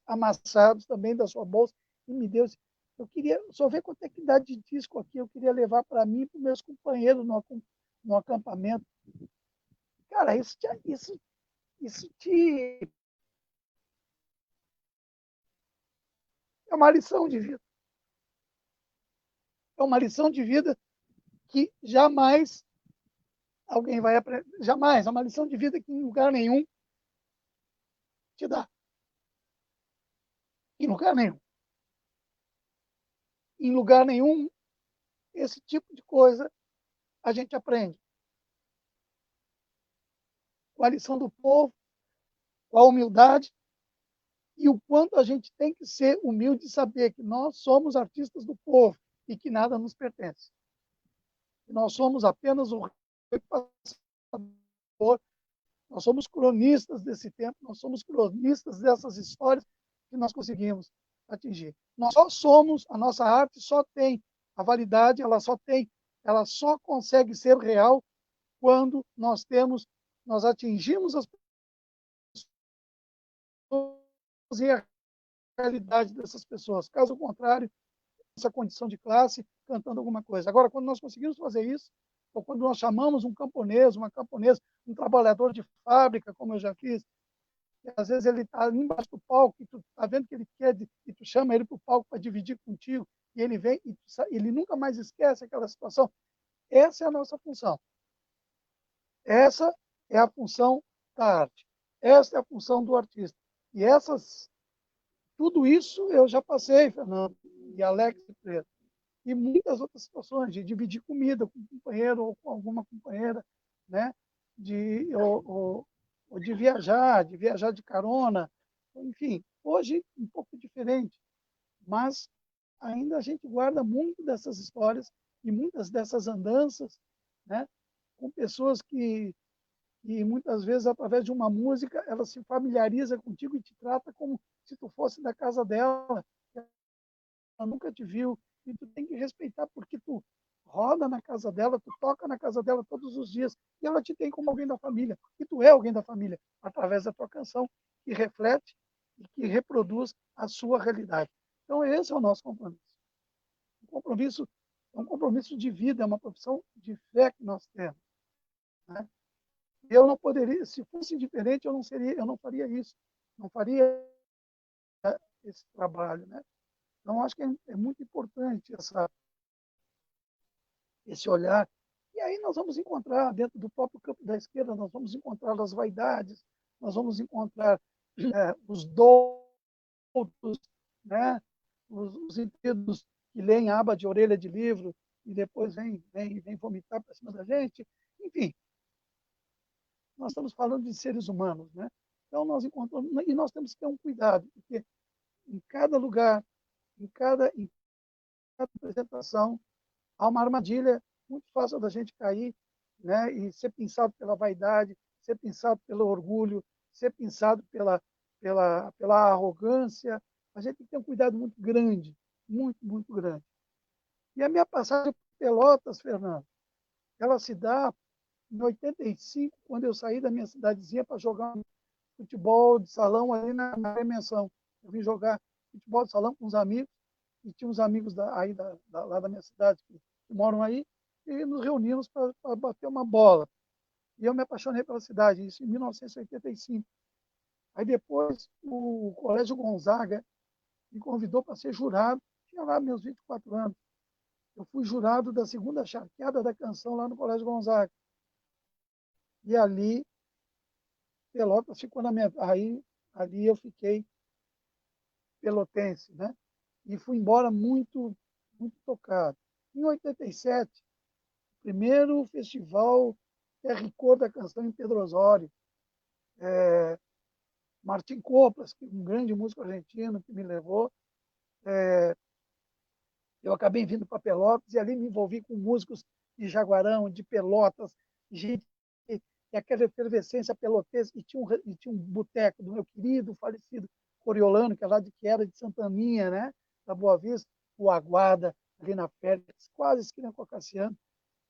amassados também da sua bolsa e me deu. Eu queria só ver quanto é que dá de disco aqui. Eu queria levar para mim e para os meus companheiros no acampamento. Cara, isso é uma lição de vida. É uma lição de vida que jamais alguém vai aprender. Jamais. É uma lição de vida que em lugar nenhum te dá. Em lugar nenhum. Em lugar nenhum, esse tipo de coisa a gente aprende. Com a lição do povo, com a humildade, e o quanto a gente tem que ser humilde e saber que nós somos artistas do povo e que nada nos pertence. Nós somos apenas o repassador, nós somos cronistas desse tempo, nós somos cronistas dessas histórias que nós conseguimos atingir. Nós só somos, a nossa arte só tem a validade, ela só consegue ser real quando nós atingimos as pessoas e a realidade dessas pessoas. Caso contrário, essa condição de classe cantando alguma coisa. Agora, quando nós conseguimos fazer isso, ou quando nós chamamos um camponês, uma camponesa, um trabalhador de fábrica, como eu já fiz, e às vezes ele está ali embaixo do palco e tu está vendo que ele quer, e tu chama ele para o palco para dividir contigo, e ele vem e ele nunca mais esquece aquela situação. Essa é a nossa função. Essa é a função da arte. Essa é a função do artista. E tudo isso eu já passei, Fernando, e Alex e Pedro. E muitas outras situações, de dividir comida com um companheiro ou com alguma companheira, né? Ou de viajar de carona. Enfim, hoje um pouco diferente, mas ainda a gente guarda muito dessas histórias e muitas dessas andanças, né? Com pessoas que muitas vezes, através de uma música, ela se familiariza contigo e te trata como se tu fosse da casa dela. Ela nunca te viu e tu tem que respeitar porque tu roda na casa dela, tu toca na casa dela todos os dias e ela te tem como alguém da família. E tu é alguém da família através da tua canção que reflete e que reproduz a sua realidade. Então esse é o nosso compromisso. O compromisso é um compromisso de vida, é uma profissão de fé que nós temos, né? Eu não poderia, se fosse diferente, eu não faria isso, não faria esse trabalho, né? Então acho que é muito importante esse olhar. E aí nós vamos encontrar dentro do próprio campo da esquerda, nós vamos encontrar as vaidades, nós vamos encontrar os doutos, né? Os indivíduos que leem a aba de orelha de livro e depois vem vomitar para cima da gente. Enfim, nós estamos falando de seres humanos, né? Então nós encontramos, e nós temos que ter um cuidado, porque em cada lugar, em cada apresentação, há uma armadilha muito fácil da gente cair, né? E ser pensado pela vaidade, ser pensado pelo orgulho, ser pensado pela arrogância. A gente tem que ter um cuidado muito grande, muito, muito grande. E a minha passagem por Pelotas, Fernando, ela se dá em 85, quando eu saí da minha cidadezinha para jogar um futebol de salão ali na Remensão. Eu vim jogar futebol de salão com uns amigos, e tinha uns amigos lá da minha cidade que moram aí, e nos reunimos para bater uma bola. E eu me apaixonei pela cidade, isso em 1985. Aí depois o Colégio Gonzaga me convidou para ser jurado, tinha lá meus 24 anos. Eu fui jurado da segunda charqueada da canção lá no Colégio Gonzaga. E ali, Pelotas ficou na minha... Aí, ali eu fiquei pelotense, né? E fui embora muito, muito tocado. Em 87, primeiro festival Terricor da Canção em Pedro Osório. Martim Coplas, que é um grande músico argentino que me levou. Eu acabei vindo para Pelotas e ali me envolvi com músicos de Jaguarão, de Pelotas, gente e aquela efervescência pelotense. E tinha um boteco do meu querido falecido Coriolano, que é lá que era de Santaninha, né? Da Boa Vista, o Aguada, ali na Félix, quase esquina com a Cassiano.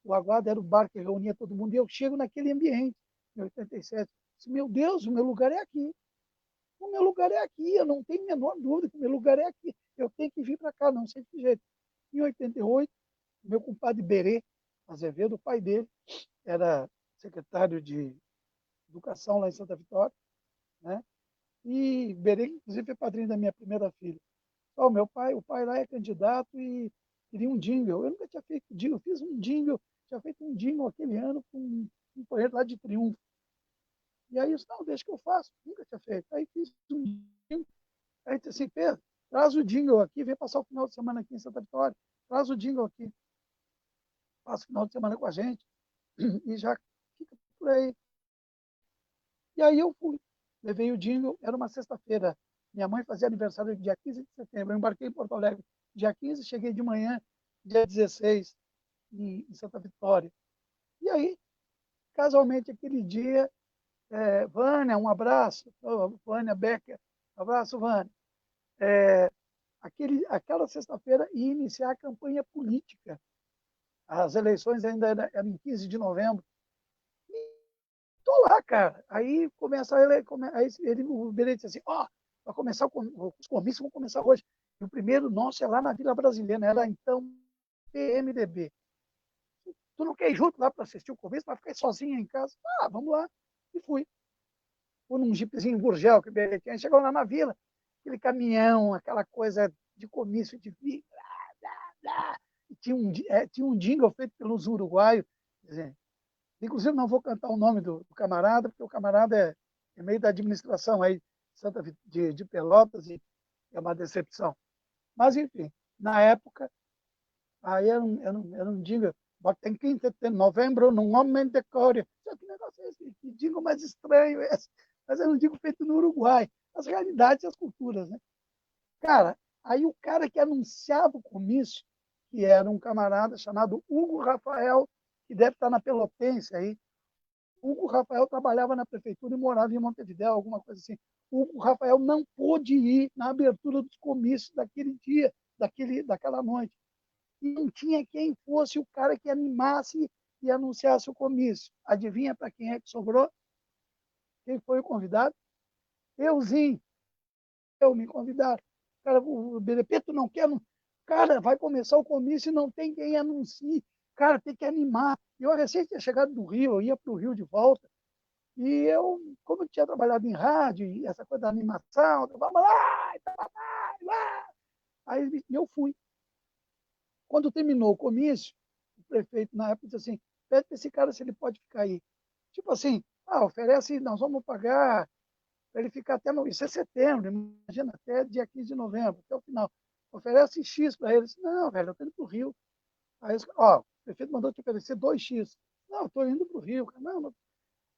O Aguada era o bar que reunia todo mundo. E eu chego naquele ambiente, em 87. Disse, meu Deus, o meu lugar é aqui. O meu lugar é aqui. Eu não tenho a menor dúvida que o meu lugar é aqui. Eu tenho que vir para cá, não sei de que jeito. Em 88, meu compadre Berê Azevedo, o pai dele, era secretário de Educação lá em Santa Vitória, né? E Berê, inclusive, é padrinho da minha primeira filha. O pai lá é candidato e queria um jingle. Eu nunca tinha feito jingle, eu fiz um jingle, tinha feito um jingle aquele ano com um companheiro lá de Triunfo. E aí eu disse, não, deixa que eu faço, nunca tinha feito. Aí fiz um jingle, aí disse assim, Pedro, traz o jingle aqui, vem passar o final de semana aqui em Santa Vitória, traz o jingle aqui, passa o final de semana com a gente e já fica por aí. E aí eu fui, levei o jingle, era uma sexta-feira, minha mãe fazia aniversário dia 15 de setembro, eu embarquei em Porto Alegre dia 15, cheguei de manhã, dia 16, em Santa Vitória. E aí, casualmente, aquele dia, Vânia, um abraço, Vânia Becker, abraço, Vânia. Aquela sexta-feira ia iniciar a campanha política. As eleições ainda eram em 15 de novembro. Tô lá, cara. Aí começa o Berê disse assim, vai começar os comícios vão começar hoje. E o primeiro nosso é lá na Vila Brasileira, era então PMDB. Tu não quer ir junto lá para assistir o comício, vai ficar sozinha em casa? Vamos lá. E fui. Fui num jipezinho em Gurgel, que o Berê tinha. Chegou lá na vila, aquele caminhão, aquela coisa de comício de vida. E tinha um jingle feito pelos uruguaios. Inclusive, não vou cantar o nome do camarada, porque o camarada é meio da administração aí de Pelotas e é uma decepção. Mas, enfim, na época, aí era um jingle, tem que ter novembro num homem de Coreia. Que negócio é esse? Que jingle mais estranho é esse? Mas era um jingle feito no Uruguai. As realidades e as culturas, né? Cara, aí o cara que anunciava o comício, que era um camarada chamado Hugo Rafael, que deve estar na Pelotense aí. Hugo Rafael trabalhava na prefeitura e morava em Montevidéu, alguma coisa assim. Hugo Rafael não pôde ir na abertura dos comícios daquele dia, daquela noite. E não tinha quem fosse o cara que animasse e anunciasse o comício. Adivinha para quem é que sobrou? Quem foi o convidado? Euzinho. Eu me convidaram. Cara, o Benepeto não quer. Não... Cara, vai começar o comício e não tem quem anuncie. Cara, tem que animar. Eu recém tinha chegado do Rio, eu ia para o Rio de volta. E eu, como eu tinha trabalhado em rádio, e essa coisa da animação, vamos lá, aí eu fui. Quando terminou o comício, o prefeito na época disse assim, pede para esse cara se ele pode ficar aí. Tipo assim, oferece, nós vamos pagar para ele ficar até, isso é setembro, imagina, até dia 15 de novembro, até o final. Oferece X para eles. Não, velho, eu estou indo para o Rio. Aí, o prefeito mandou te oferecer 2X. Não, eu estou indo para o Rio. Não.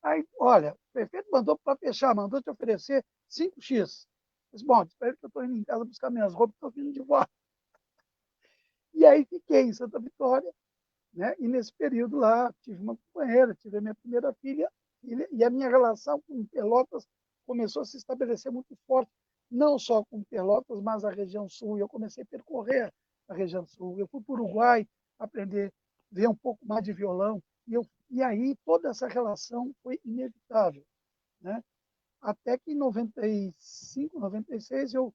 Aí, olha, o prefeito mandou para fechar, mandou te oferecer 5X. Disse, bom, espero que eu estou indo em casa buscar minhas roupas, estou vindo de volta. E aí fiquei em Santa Vitória, né? E nesse período lá, tive uma companheira, tive a minha primeira filha, e a minha relação com Pelotas começou a se estabelecer muito forte, não só com Pelotas, mas a região sul. Eu comecei a percorrer a região sul. Eu fui para o Uruguai aprender, ver um pouco mais de violão, e aí toda essa relação foi inevitável, né? Até que em 95, 96, eu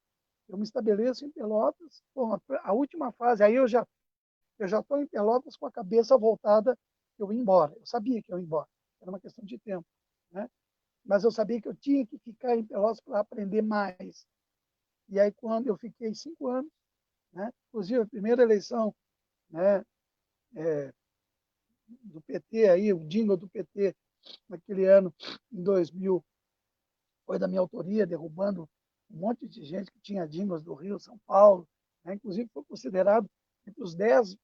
me estabeleço em Pelotas. Bom, a última fase, aí eu já estou em Pelotas com a cabeça voltada que eu ia embora. Eu sabia que eu ia embora, era uma questão de tempo, né? Mas eu sabia que eu tinha que ficar em Pelotas para aprender mais. E aí, quando eu fiquei 5 anos, né? Inclusive a primeira eleição, né, do PT, aí, o jingle do PT, naquele ano, em 2000, foi da minha autoria, derrubando um monte de gente que tinha jingles do Rio, São Paulo, né? Inclusive foi considerado entre os 10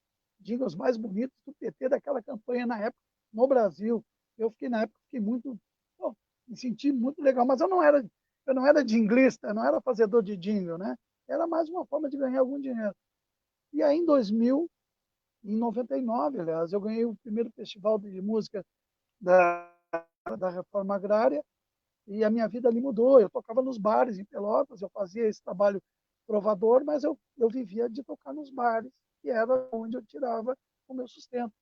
jingles mais bonitos do PT daquela campanha na época, no Brasil. Eu fiquei, na época, fiquei muito, pô, me senti muito legal, mas eu não era jinglista, eu não era fazedor de jingle, né? Era mais uma forma de ganhar algum dinheiro. E aí, em 2000, em 99, aliás, eu ganhei o primeiro festival de música da, da Reforma Agrária, e a minha vida ali mudou. Eu tocava nos bares em Pelotas, eu fazia esse trabalho provador, mas eu vivia de tocar nos bares, que era onde eu tirava o meu sustento,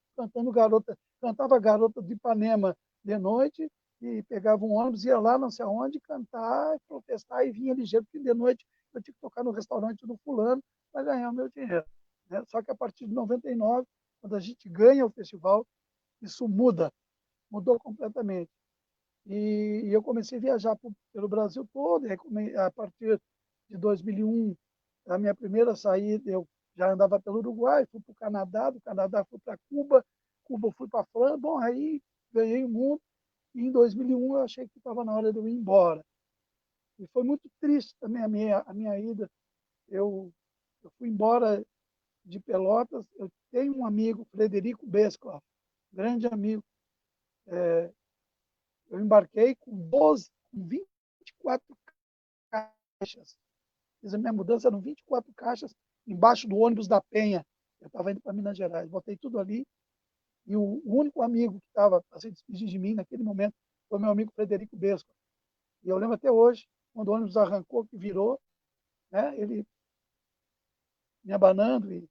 cantava Garota de Ipanema de noite, e pegava um ônibus, ia lá não sei aonde, cantar, protestar, e vinha ligeiro, porque de noite eu tinha que tocar no restaurante do fulano para ganhar o meu dinheiro. Né? Só que a partir de 99, quando a gente ganha o festival, isso mudou completamente. E eu comecei a viajar pelo Brasil todo, e a partir de 2001, a minha primeira saída, eu já andava pelo Uruguai, fui para o Canadá, do Canadá fui para Cuba, Cuba fui para a França, bom, aí ganhei o mundo, e em 2001 eu achei que estava na hora de eu ir embora. E foi muito triste também a minha ida. Eu fui embora de Pelotas, eu tenho um amigo, Frederico Bescla, grande amigo. Eu embarquei com 24 caixas. Fiz a minha mudança, eram 24 caixas embaixo do ônibus da Penha. Eu estava indo para Minas Gerais. Botei tudo ali. E o único amigo que estava a se despedir de mim naquele momento foi meu amigo Frederico Besco. E eu lembro até hoje, quando o ônibus arrancou, que virou, né, ele me abanando. E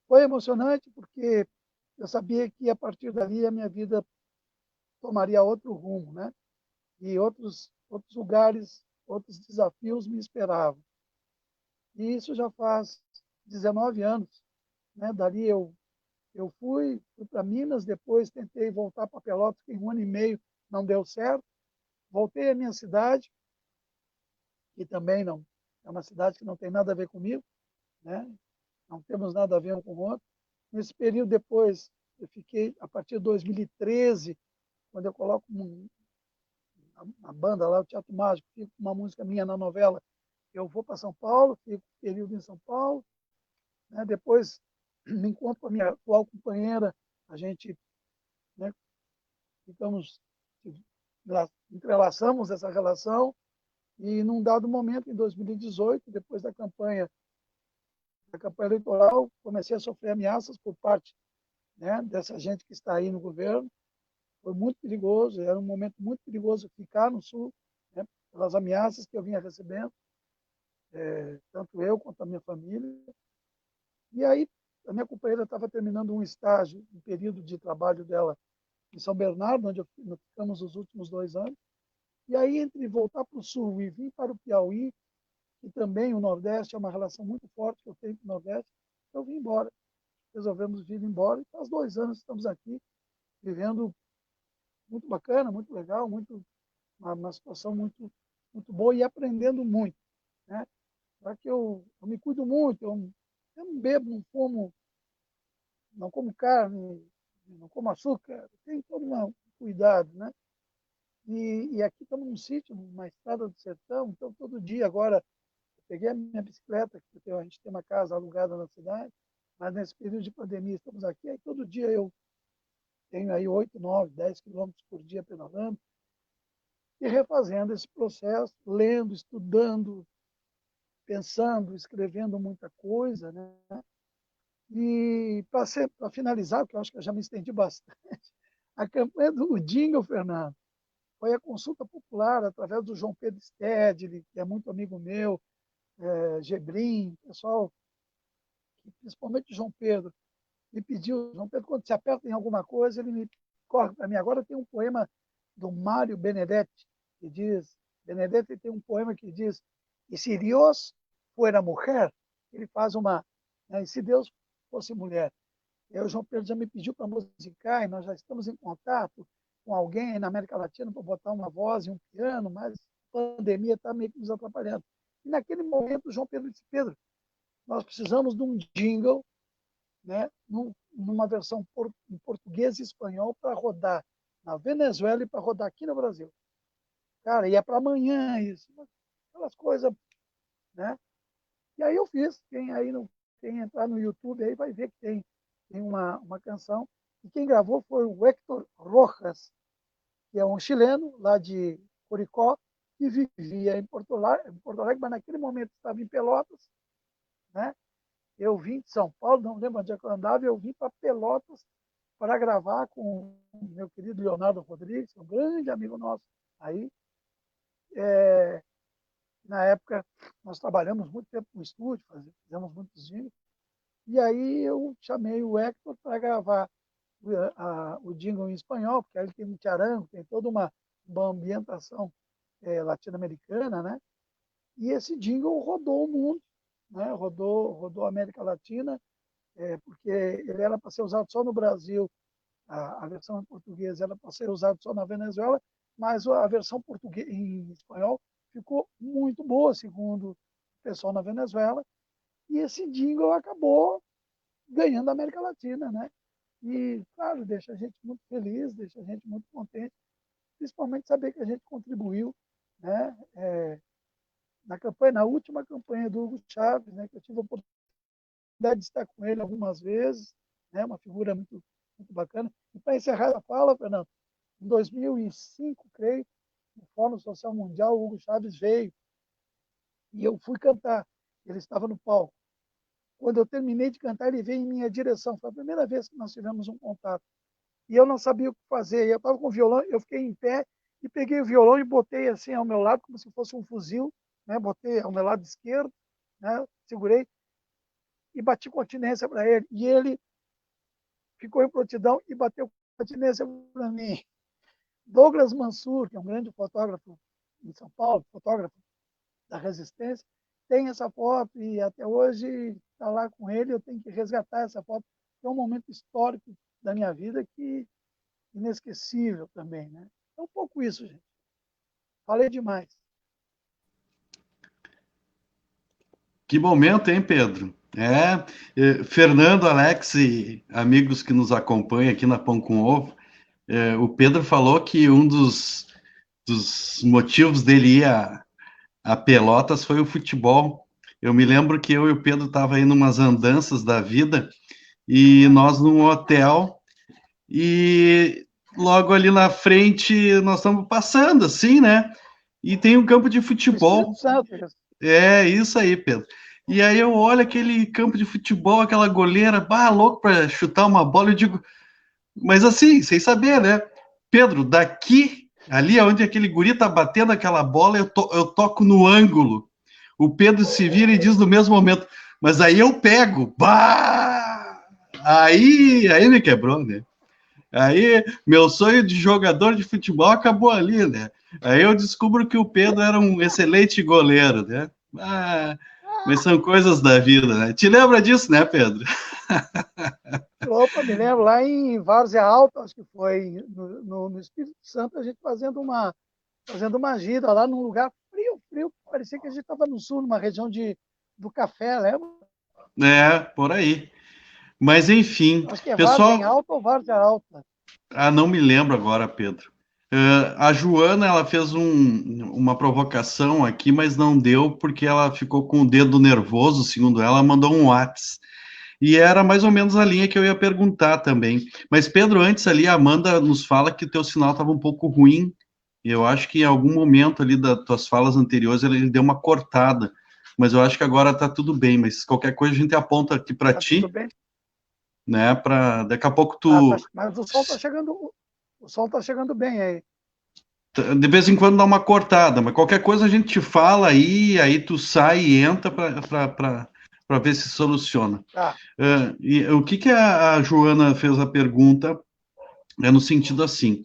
foi emocionante, porque eu sabia que a partir dali a minha vida tomaria outro rumo, né? E outros lugares, outros desafios me esperavam. E isso já faz 19 anos. Né? Dali eu fui para Minas, depois tentei voltar para Pelotas, fiquei 1 ano e meio, não deu certo. Voltei à minha cidade, que também não é uma cidade que não tem nada a ver comigo, né? Não temos nada a ver um com o outro. Nesse período depois, eu fiquei, a partir de 2013, quando eu coloco a banda lá, o Teatro Mágico, fico com uma música minha na novela, eu vou para São Paulo, fico um período em São Paulo, né? Depois me encontro com a minha atual companheira, a gente, né, ficamos, entrelaçamos essa relação, e num dado momento, em 2018, depois da campanha eleitoral, comecei a sofrer ameaças por parte, né, dessa gente que está aí no governo. Foi muito perigoso, era um momento muito perigoso ficar no Sul, né, pelas ameaças que eu vinha recebendo, tanto eu quanto a minha família. E aí, a minha companheira estava terminando um estágio, um período de trabalho dela em São Bernardo, onde nós ficamos os últimos 2 anos. E aí, entre voltar para o Sul e vir para o Piauí, e também o Nordeste é uma relação muito forte que eu tenho com o Nordeste, eu vim embora. Resolvemos vir embora, e faz 2 anos estamos aqui, vivendo muito bacana, muito legal, uma situação muito boa, e aprendendo muito. Né? Só que eu me cuido muito, eu não bebo, não como carne, não como açúcar, tem todo um cuidado, né? E aqui estamos num sítio, numa estrada do sertão, então todo dia agora eu peguei a minha bicicleta, porque a gente tem uma casa alugada na cidade, mas nesse período de pandemia estamos aqui, aí todo dia eu tenho aí 8, 9, 10 quilômetros por dia pedalando e refazendo esse processo, lendo, estudando, pensando, escrevendo muita coisa, né? E para finalizar, porque eu acho que eu já me estendi bastante, a campanha do Jingle, Fernando, foi a consulta popular através do João Pedro Stedley, que é muito amigo meu, Gebrim, pessoal, principalmente o João Pedro, me pediu, João Pedro, quando se aperta em alguma coisa, ele me corre para mim. Agora tem um poema do Mário Benedetti, que diz, Benedetti tem um poema que diz, e se Deus fuera mulher, ele faz uma, né, e se Deus fosse mulher. E aí o João Pedro já me pediu para musicar, e nós já estamos em contato com alguém aí na América Latina para botar uma voz e um piano, mas a pandemia está meio que nos atrapalhando. E naquele momento o João Pedro disse, Pedro, nós precisamos de um jingle, né, numa versão em português e espanhol para rodar na Venezuela e para rodar aqui no Brasil. Cara, ia para amanhã isso, aquelas coisas, né? E aí eu fiz. Quem aí não quem entrar no YouTube aí vai ver que tem uma canção. E quem gravou foi o Héctor Rojas, que é um chileno lá de Curicó, que vivia em Porto Alegre, mas naquele momento estava em Pelotas, né? Eu vim de São Paulo, não lembro onde é que eu andava, eu vim para Pelotas para gravar com o meu querido Leonardo Rodrigues, um grande amigo nosso aí. Na época, nós trabalhamos muito tempo no estúdio, fizemos muitos jingles, e aí eu chamei o Héctor para gravar o jingle em espanhol, porque aí ele tem um charango, tem toda uma ambientação latino-americana, né? E esse jingle rodou o mundo, né? Rodou a América Latina, porque ele era para ser usado só no Brasil, a versão em português era para ser usada só na Venezuela, mas a versão em espanhol ficou muito boa, segundo o pessoal na Venezuela, e esse jingle acabou ganhando a América Latina, né? E, claro, deixa a gente muito feliz, deixa a gente muito contente, principalmente saber que a gente contribuiu, né? Na última campanha do Hugo Chávez, né? Que eu tive a oportunidade de estar com ele algumas vezes, né? Uma figura muito, muito bacana. E para encerrar a fala, Fernando, em 2005, creio, no Fórum Social Mundial, o Hugo Chávez veio e eu fui cantar. Ele estava no palco. Quando eu terminei de cantar, ele veio em minha direção. Foi a primeira vez que nós tivemos um contato. E eu não sabia o que fazer. Eu estava com o violão, eu fiquei em pé e peguei o violão e botei assim ao meu lado, como se fosse um fuzil, né? Botei ao meu lado esquerdo, né? Segurei e bati continência para ele. E ele ficou em prontidão e bateu continência para mim. Douglas Mansur, que é um grande fotógrafo em São Paulo, fotógrafo da Resistência, tem essa foto e até hoje está lá com ele. Eu tenho que resgatar essa foto, que é um momento histórico da minha vida que inesquecível também, né? É um pouco isso, gente. Falei demais. Que momento, hein, Pedro? Fernando, Alex e amigos que nos acompanham aqui na Pão com Ovo, o Pedro falou que um dos motivos dele ir a Pelotas foi o futebol. Eu me lembro que eu e o Pedro estavam aí numas andanças da vida e nós num hotel e logo ali na frente nós estamos passando assim, né? E tem um campo de futebol. É isso aí, Pedro. E aí eu olho aquele campo de futebol, aquela goleira, louco para chutar uma bola, eu digo, mas assim, sem saber, né? Pedro, daqui, ali onde aquele guri tá batendo aquela bola, eu toco no ângulo. O Pedro se vira e diz no mesmo momento, mas aí eu pego. Aí me quebrou, né? Aí meu sonho de jogador de futebol acabou ali, né? Aí eu descubro que o Pedro era um excelente goleiro, né? Mas são coisas da vida, né? Te lembra disso, né, Pedro? Opa, me lembro, lá em Várzea Alta, acho que foi no Espírito Santo, a gente fazendo uma gira lá num lugar frio, parecia que a gente estava no sul, numa região do café, lembra? Por aí. Mas, enfim, acho que é pessoal... Várzea Alta ou Várzea Alta? Não me lembro agora, Pedro. A Joana, ela fez uma provocação aqui, mas não deu, porque ela ficou com o dedo nervoso, segundo ela mandou um WhatsApp. E era mais ou menos a linha que eu ia perguntar também. Mas, Pedro, antes ali, a Amanda nos fala que o teu sinal estava um pouco ruim. E eu acho que em algum momento ali das tuas falas anteriores ele deu uma cortada. Mas eu acho que agora está tudo bem. Mas qualquer coisa a gente aponta aqui para ti. Tudo bem? Né? Para daqui a pouco tu. Mas o sol está chegando. O sol está chegando bem aí. De vez em quando dá uma cortada, mas qualquer coisa a gente te fala aí tu sai e entra para ver se soluciona. E o que a Joana fez a pergunta no sentido assim,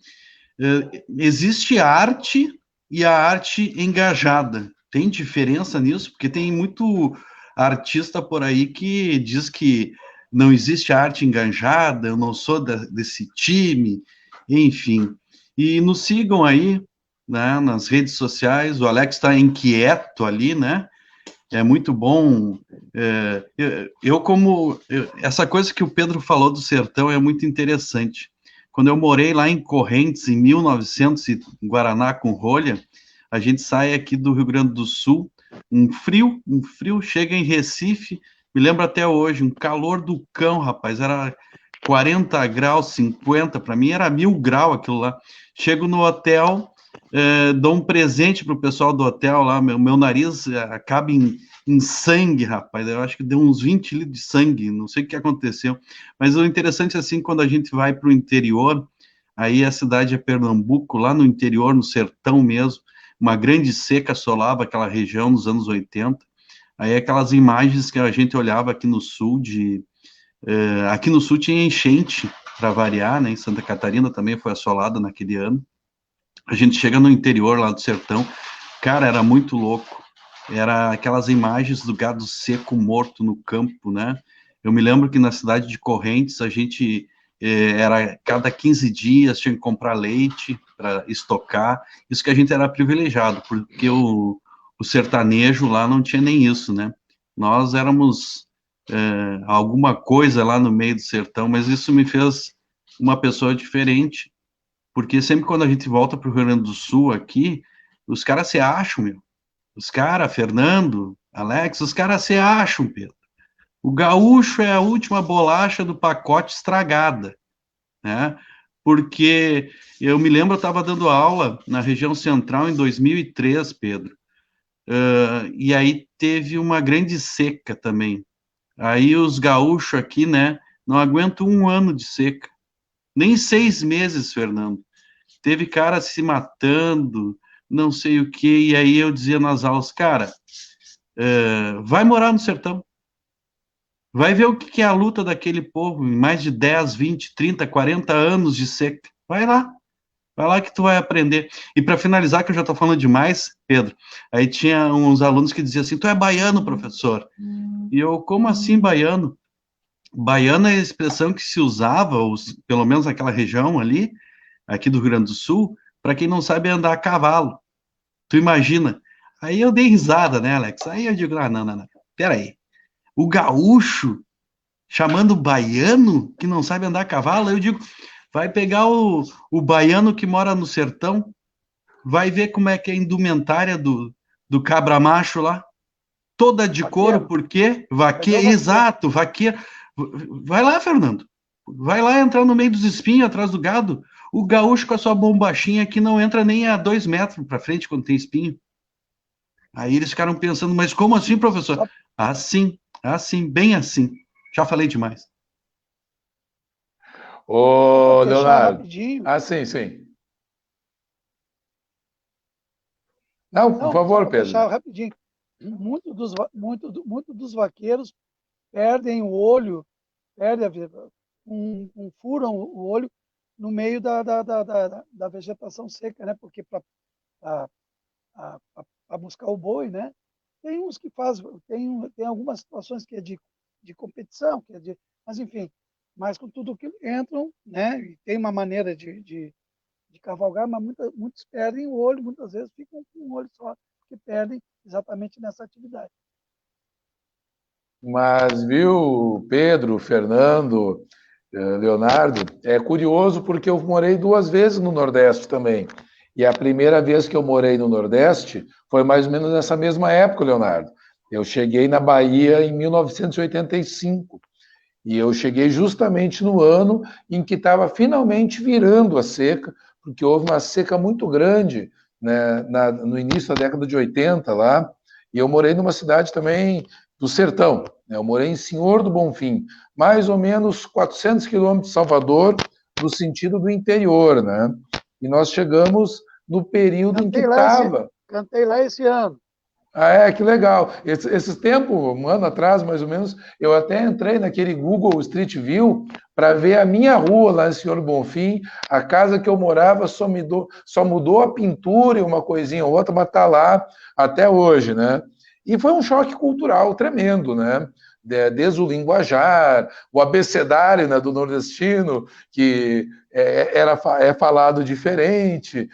existe arte e a arte engajada, tem diferença nisso? Porque tem muito artista por aí que diz que não existe arte engajada, eu não sou desse time, enfim. E nos sigam aí, né, nas redes sociais, o Alex está inquieto ali, né? É muito bom. Essa coisa que o Pedro falou do sertão é muito interessante. Quando eu morei lá em Correntes, em 1900, em Guaraná com rolha, a gente sai aqui do Rio Grande do Sul, um frio, chega em Recife, Me lembro até hoje, um calor do cão, rapaz, era 40 graus, 50, para mim era 1000 graus aquilo lá. Chego no hotel, dou um presente pro pessoal do hotel lá, meu nariz acaba em sangue, rapaz, eu acho que deu uns 20 litros de sangue, não sei o que aconteceu. Mas o interessante, assim, quando a gente vai para o interior, aí a cidade é Pernambuco, lá no interior, no sertão mesmo, uma grande seca assolava aquela região nos anos 80. Aí aquelas imagens que a gente olhava aqui no sul, aqui no sul tinha enchente, para variar, né? Em Santa Catarina também foi assolada naquele ano. A gente chega no interior lá do sertão, cara, era muito louco. Era aquelas imagens do gado seco morto no campo, né? Eu me lembro que na cidade de Correntes a gente era cada 15 dias tinha que comprar leite para estocar. Isso que a gente era privilegiado, porque o sertanejo lá não tinha nem isso, né? Nós éramos alguma coisa lá no meio do sertão, mas isso me fez uma pessoa diferente, porque sempre quando a gente volta para o Rio Grande do Sul aqui, os caras se acham, meu. Os caras, Fernando, Alex, os caras se acham, Pedro. O gaúcho é a última bolacha do pacote estragada, né? Porque eu me lembro, eu estava dando aula na região central em 2003, Pedro, e aí teve uma grande seca também. Aí os gaúchos aqui, né, não aguentam um ano de seca, nem 6 meses, Fernando. Teve cara se matando, não sei o que, e aí eu dizia nas aulas, cara, vai morar no sertão, vai ver o que é a luta daquele povo em mais de 10, 20, 30, 40 anos de seca. Vai lá que tu vai aprender. E para finalizar, que eu já estou falando demais, Pedro, aí tinha uns alunos que diziam assim, tu é baiano, professor? E eu, como assim baiano? Baiano é a expressão que se usava, pelo menos naquela região ali, aqui do Rio Grande do Sul, para quem não sabe andar a cavalo. Tu imagina? Aí eu dei risada, né, Alex? Aí eu digo, não, peraí. O gaúcho chamando o baiano que não sabe andar a cavalo, eu digo, vai pegar o baiano que mora no sertão, vai ver como é que é a indumentária do cabra macho lá, toda de couro, porque vaqueiro, exato, vaqueiro. Vai lá, Fernando. Vai lá entrar no meio dos espinhos, atrás do gado. O gaúcho com a sua bombachinha que não entra nem a 2 metros para frente quando tem espinho. Aí eles ficaram pensando, mas como assim, professor? Assim, bem assim. Já falei demais. Ô, Leonardo. Rapidinho. Sim. Não, por favor, Pedro. Fechar rapidinho. Muitos dos vaqueiros perdem o olho, furam o olho no meio da vegetação seca, né? Porque para buscar o boi, né? Tem uns que fazem, tem algumas situações que é de competição, mas enfim, mas com tudo que entram, né? E tem uma maneira de cavalgar, mas muitos perdem o olho, muitas vezes ficam com um olho só, que perdem exatamente nessa atividade. Mas, viu, Pedro, Fernando, Leonardo, é curioso porque eu morei 2 vezes no Nordeste também. E a primeira vez que eu morei no Nordeste foi mais ou menos nessa mesma época, Leonardo. Eu cheguei na Bahia em 1985. E eu cheguei justamente no ano em que estava finalmente virando a seca, porque houve uma seca muito grande, né, no início da década de 80 lá. E eu morei numa cidade também do sertão, né? Eu morei em Senhor do Bonfim, mais ou menos 400 quilômetros de Salvador, no sentido do interior, né? E nós chegamos no período em que estava... Cantei lá esse ano. Ah, que legal. Esse tempo, um ano atrás, mais ou menos, eu até entrei naquele Google Street View para ver a minha rua lá em Senhor Bonfim, a casa que eu morava só mudou a pintura e uma coisinha ou outra, mas está lá até hoje, né? E foi um choque cultural tremendo, né? Desde o linguajar, o abecedário, né, do nordestino, que é falado diferente,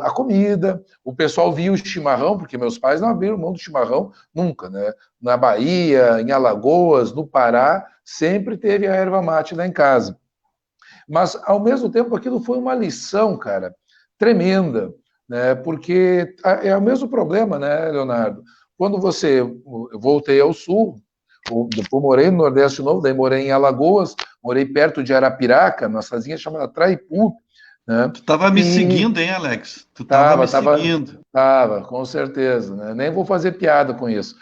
a comida, o pessoal via o chimarrão, porque meus pais não abriram mão do chimarrão nunca, né? Na Bahia, em Alagoas, no Pará, sempre teve a erva mate lá em casa. Mas, ao mesmo tempo, aquilo foi uma lição, cara, tremenda, né? Porque é o mesmo problema, né, Leonardo? Quando eu voltei ao Sul, Depois morei no Nordeste de novo, daí morei em Alagoas, morei perto de Arapiraca, numa cidadezinha chamada Traipu, né? Tu estava me E seguindo, hein, Alex? Tu estava me seguindo. com certeza, né? Nem vou fazer piada com isso.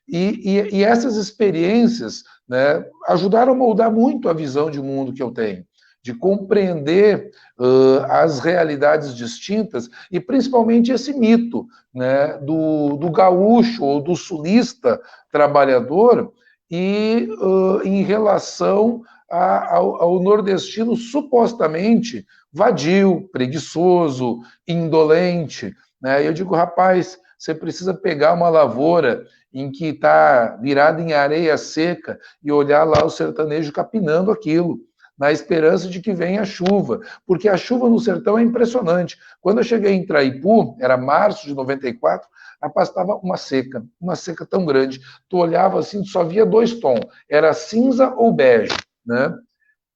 E essas experiências, né, ajudaram a moldar muito a visão de mundo que eu tenho, de compreender as realidades distintas e principalmente esse mito, né, do gaúcho ou do sulista trabalhador e em relação ao nordestino supostamente vadio, preguiçoso, indolente. Né? Eu digo, rapaz, você precisa pegar uma lavoura em que está virada em areia seca e olhar lá o sertanejo capinando aquilo, na esperança de que venha a chuva, porque a chuva no sertão é impressionante. Quando eu cheguei em Traipu, era março de 94, rapaz, estava uma seca tão grande. Tu olhava assim, tu só via 2 tons, era cinza ou bege, né?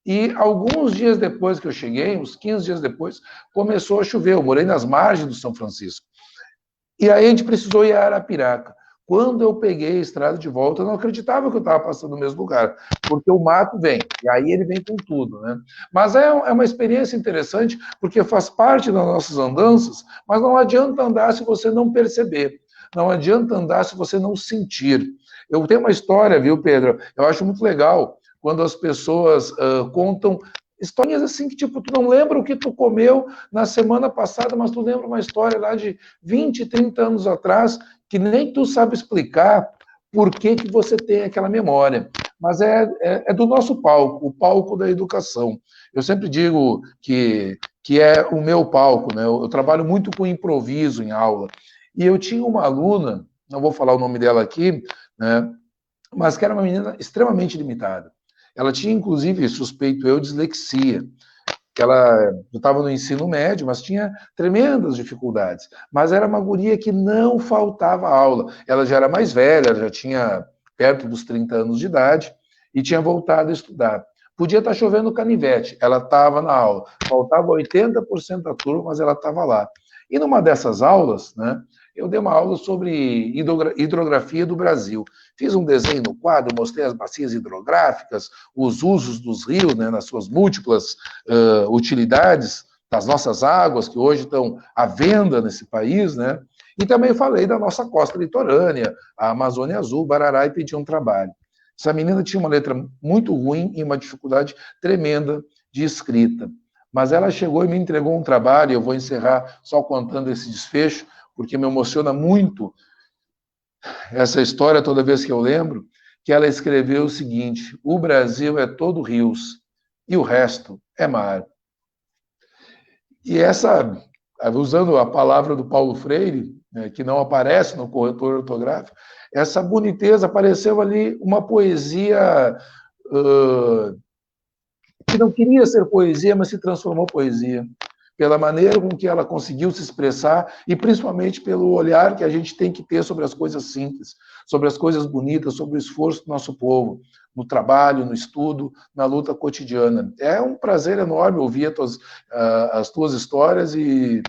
E alguns dias depois que eu cheguei, uns 15 dias depois, começou a chover. Eu morei nas margens do São Francisco. E aí a gente precisou ir a Arapiraca. Quando eu peguei a estrada de volta, eu não acreditava que eu estava passando no mesmo lugar, porque o mato vem, e aí ele vem com tudo, né? Mas é uma experiência interessante, porque faz parte das nossas andanças, mas não adianta andar se você não perceber, não adianta andar se você não sentir. Eu tenho uma história, viu, Pedro? Eu acho muito legal quando as pessoas contam historinhas assim que, tipo, tu não lembra o que tu comeu na semana passada, mas tu lembra uma história lá de 20, 30 anos atrás, que nem tu sabe explicar por que você tem aquela memória. Mas é do nosso palco, o palco da educação. Eu sempre digo que é o meu palco, né? Eu trabalho muito com improviso em aula. E eu tinha uma aluna, não vou falar o nome dela aqui, né? Mas que era uma menina extremamente limitada. Ela tinha, inclusive, suspeito eu, dislexia, que ela estava no ensino médio, mas tinha tremendas dificuldades. Mas era uma guria que não faltava aula. Ela já era mais velha, ela já tinha perto dos 30 anos de idade e tinha voltado a estudar. Podia estar chovendo canivete, ela estava na aula. Faltava 80% da turma, mas ela estava lá. E numa dessas aulas, né, eu dei uma aula sobre hidrografia do Brasil. Fiz um desenho no quadro, mostrei as bacias hidrográficas, os usos dos rios, né, nas suas múltiplas utilidades, das nossas águas, que hoje estão à venda nesse país, né? E também falei da nossa costa litorânea, a Amazônia Azul, Barará, e pedi um trabalho. Essa menina tinha uma letra muito ruim e uma dificuldade tremenda de escrita. Mas ela chegou e me entregou um trabalho, eu vou encerrar só contando esse desfecho, porque me emociona muito essa história toda vez que eu lembro, que ela escreveu o seguinte: o Brasil é todo rios e o resto é mar. E essa, usando a palavra do Paulo Freire, né, que não aparece no corretor ortográfico, essa boniteza apareceu ali, uma poesia que não queria ser poesia, mas se transformou em poesia. Pela maneira com que ela conseguiu se expressar e principalmente pelo olhar que a gente tem que ter sobre as coisas simples, sobre as coisas bonitas, sobre o esforço do nosso povo, no trabalho, no estudo, na luta cotidiana. É um prazer enorme ouvir as tuas histórias e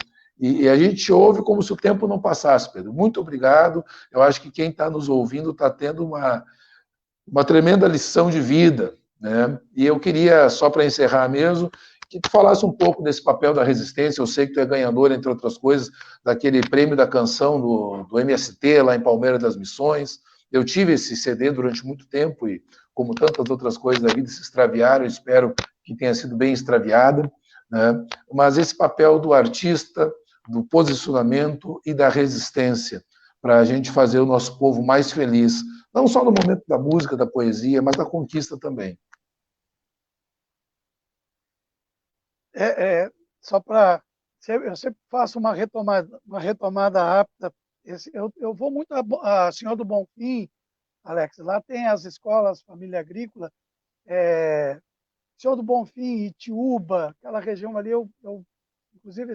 a gente ouve como se o tempo não passasse, Pedro. Muito obrigado. Eu acho que quem está nos ouvindo está tendo uma tremenda lição de vida, né? E eu queria, só para encerrar mesmo, que tu falasse um pouco desse papel da resistência. Eu sei que tu é ganhador, entre outras coisas, daquele prêmio da canção do MST, lá em Palmeiras das Missões. Eu tive esse CD durante muito tempo e, como tantas outras coisas da vida, se extraviaram. Eu espero que tenha sido bem extraviada, né? Mas esse papel do artista, do posicionamento e da resistência, para a gente fazer o nosso povo mais feliz, não só no momento da música, da poesia, mas da conquista também. Só para... Eu sempre faço uma retomada rápida. Eu vou muito a Senhor do Bonfim, Alex. Lá tem as escolas Família Agrícola, Senhor do Bonfim, Itiúba, aquela região ali. Inclusive,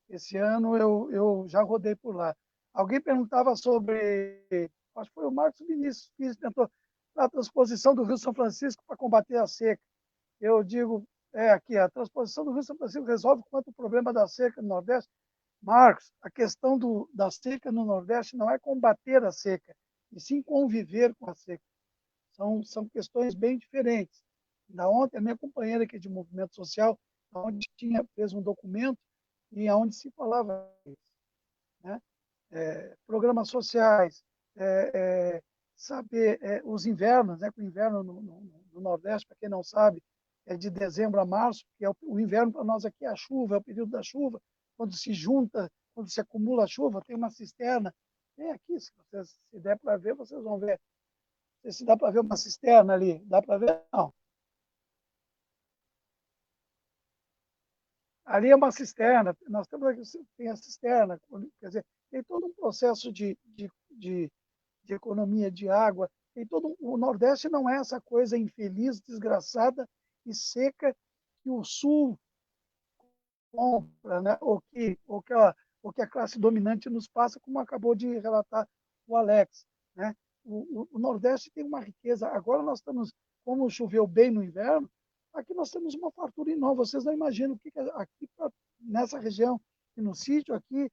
esse ano eu já rodei por lá. Alguém perguntava sobre, acho que foi o Marcos Vinícius, que tentou a transposição do Rio São Francisco para combater a seca. Eu digo, aqui, a transposição do Rio São Francisco resolve quanto o problema da seca no Nordeste. Marcos, a questão da seca no Nordeste não é combater a seca, e sim conviver com a seca. São questões bem diferentes. Da ontem, a minha companheira aqui de movimento social, onde fez um documento e onde se falava isso, né? Programas sociais, saber os invernos, né? O inverno no Nordeste, para quem não sabe, é de dezembro a março, que é o inverno para nós aqui é a chuva, é o período da chuva, quando se junta, quando se acumula a chuva, tem uma cisterna. Tem aqui, se der para ver, vocês vão ver. Não sei se dá para ver uma cisterna ali. Dá para ver? Não. Ali é uma cisterna. Nós temos aqui, tem a cisterna. Quer dizer, tem todo um processo de economia de água. O Nordeste não é essa coisa infeliz, desgraçada e seca que o Sul compra, né? ou que a classe dominante nos passa, como acabou de relatar o Alex, né? O Nordeste tem uma riqueza. Agora nós estamos, como choveu bem no inverno, aqui nós temos uma fartura enorme. Vocês não imaginam o que aqui nessa região e no sítio aqui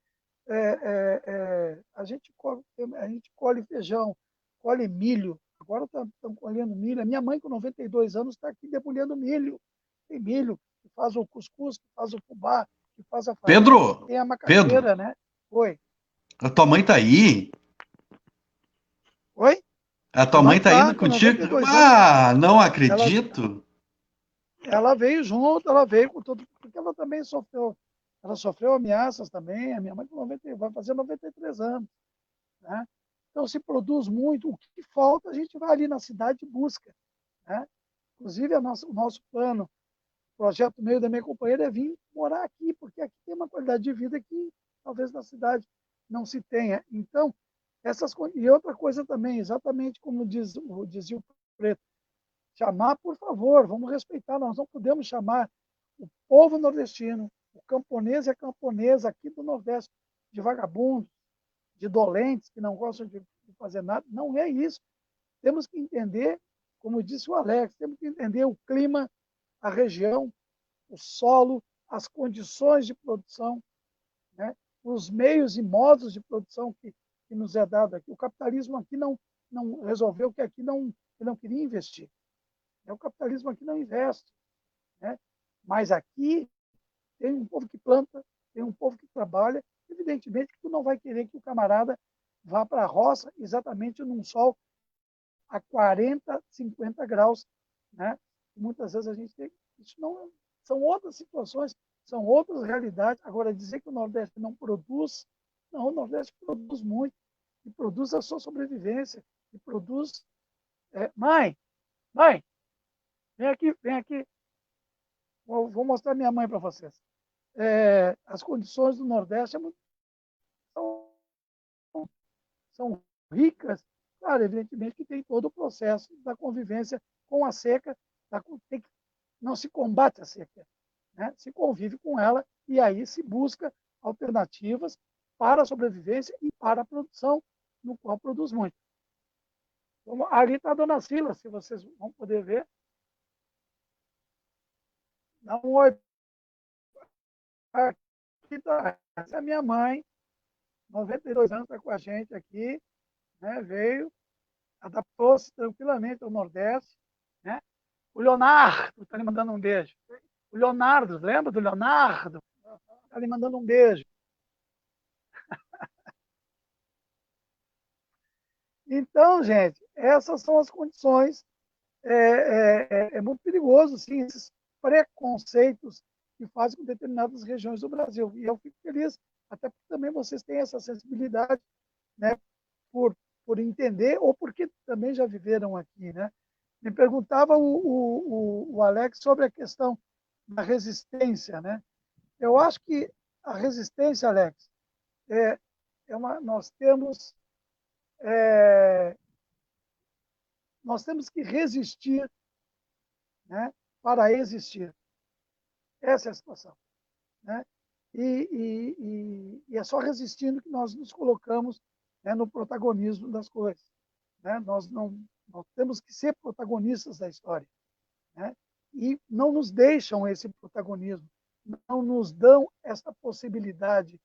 a gente colhe feijão, colhe milho. Agora estão colhendo milho. A minha mãe, com 92 anos, está aqui debulhando milho. Tem milho que faz o cuscuz, que faz o fubá, que faz a farinha. Pedro, Tem a macaxeira, Pedro, né? Oi. a tua mãe tá aí? Oi? A tua mãe tá indo Com contigo? 92 Ah, não anos. acredito. Ela veio junto, ela veio com tudo, porque ela também sofreu. Ela sofreu ameaças também. A minha mãe vai fazer 93 anos. Né? Então, se produz muito. O que falta, a gente vai ali na cidade e busca. Né? Inclusive, o nosso plano, o projeto meio da minha companheira é vir morar aqui, porque aqui tem uma qualidade de vida que talvez na cidade não se tenha. Então, e outra coisa também, exatamente como dizia o Preto, chamar, por favor, vamos respeitar, nós não podemos chamar o povo nordestino, o camponês e a camponesa aqui do Nordeste, de vagabundos, de dolentes, que não gostam de fazer nada. Não é isso. Temos que entender, como disse o Alex, temos que entender o clima, a região, o solo, as condições de produção, né? Os meios e modos de produção que nos é dado aqui. O capitalismo aqui não resolveu que aqui não queria investir. O capitalismo aqui não investe. Né? Mas aqui tem um povo que planta, tem um povo que trabalha. Evidentemente que tu não vai querer que o camarada vá para a roça exatamente num sol a 40, 50 graus. Né? Muitas vezes a gente tem... Isso não são outras situações, são outras realidades. Agora, dizer que o Nordeste não produz, não, o Nordeste produz muito, e produz a sua sobrevivência, e produz... Mãe, vem aqui. Vou mostrar minha mãe para vocês. As condições do Nordeste são ricas. Claro, evidentemente que tem todo o processo da convivência com a seca. Não se combate a seca, né? Se convive com ela e aí se busca alternativas para a sobrevivência e para a produção, no qual produz muito. Ali está a dona Sila, se vocês vão poder ver. Dá um oi. Aqui tá. Essa é a minha mãe, 92 anos, está com a gente aqui, né? Veio, adaptou-se tranquilamente ao Nordeste. Né? O Leonardo está lhe mandando um beijo. O Leonardo, lembra do Leonardo? Está lhe mandando um beijo. Então, gente, essas são as condições. É muito perigoso, sim, esses preconceitos que fazem com determinadas regiões do Brasil. E eu fico feliz, até porque também vocês têm essa sensibilidade, né, por entender, ou porque também já viveram aqui. Né? Me perguntava o Alex sobre a questão da resistência. Né? Eu acho que a resistência, Alex, nós temos que resistir, né, para existir. Essa é a situação. Né? E é só resistindo que nós nos colocamos, né, no protagonismo das coisas. Né? Nós temos que ser protagonistas da história. Né? E não nos deixam esse protagonismo, não nos dão essa possibilidade,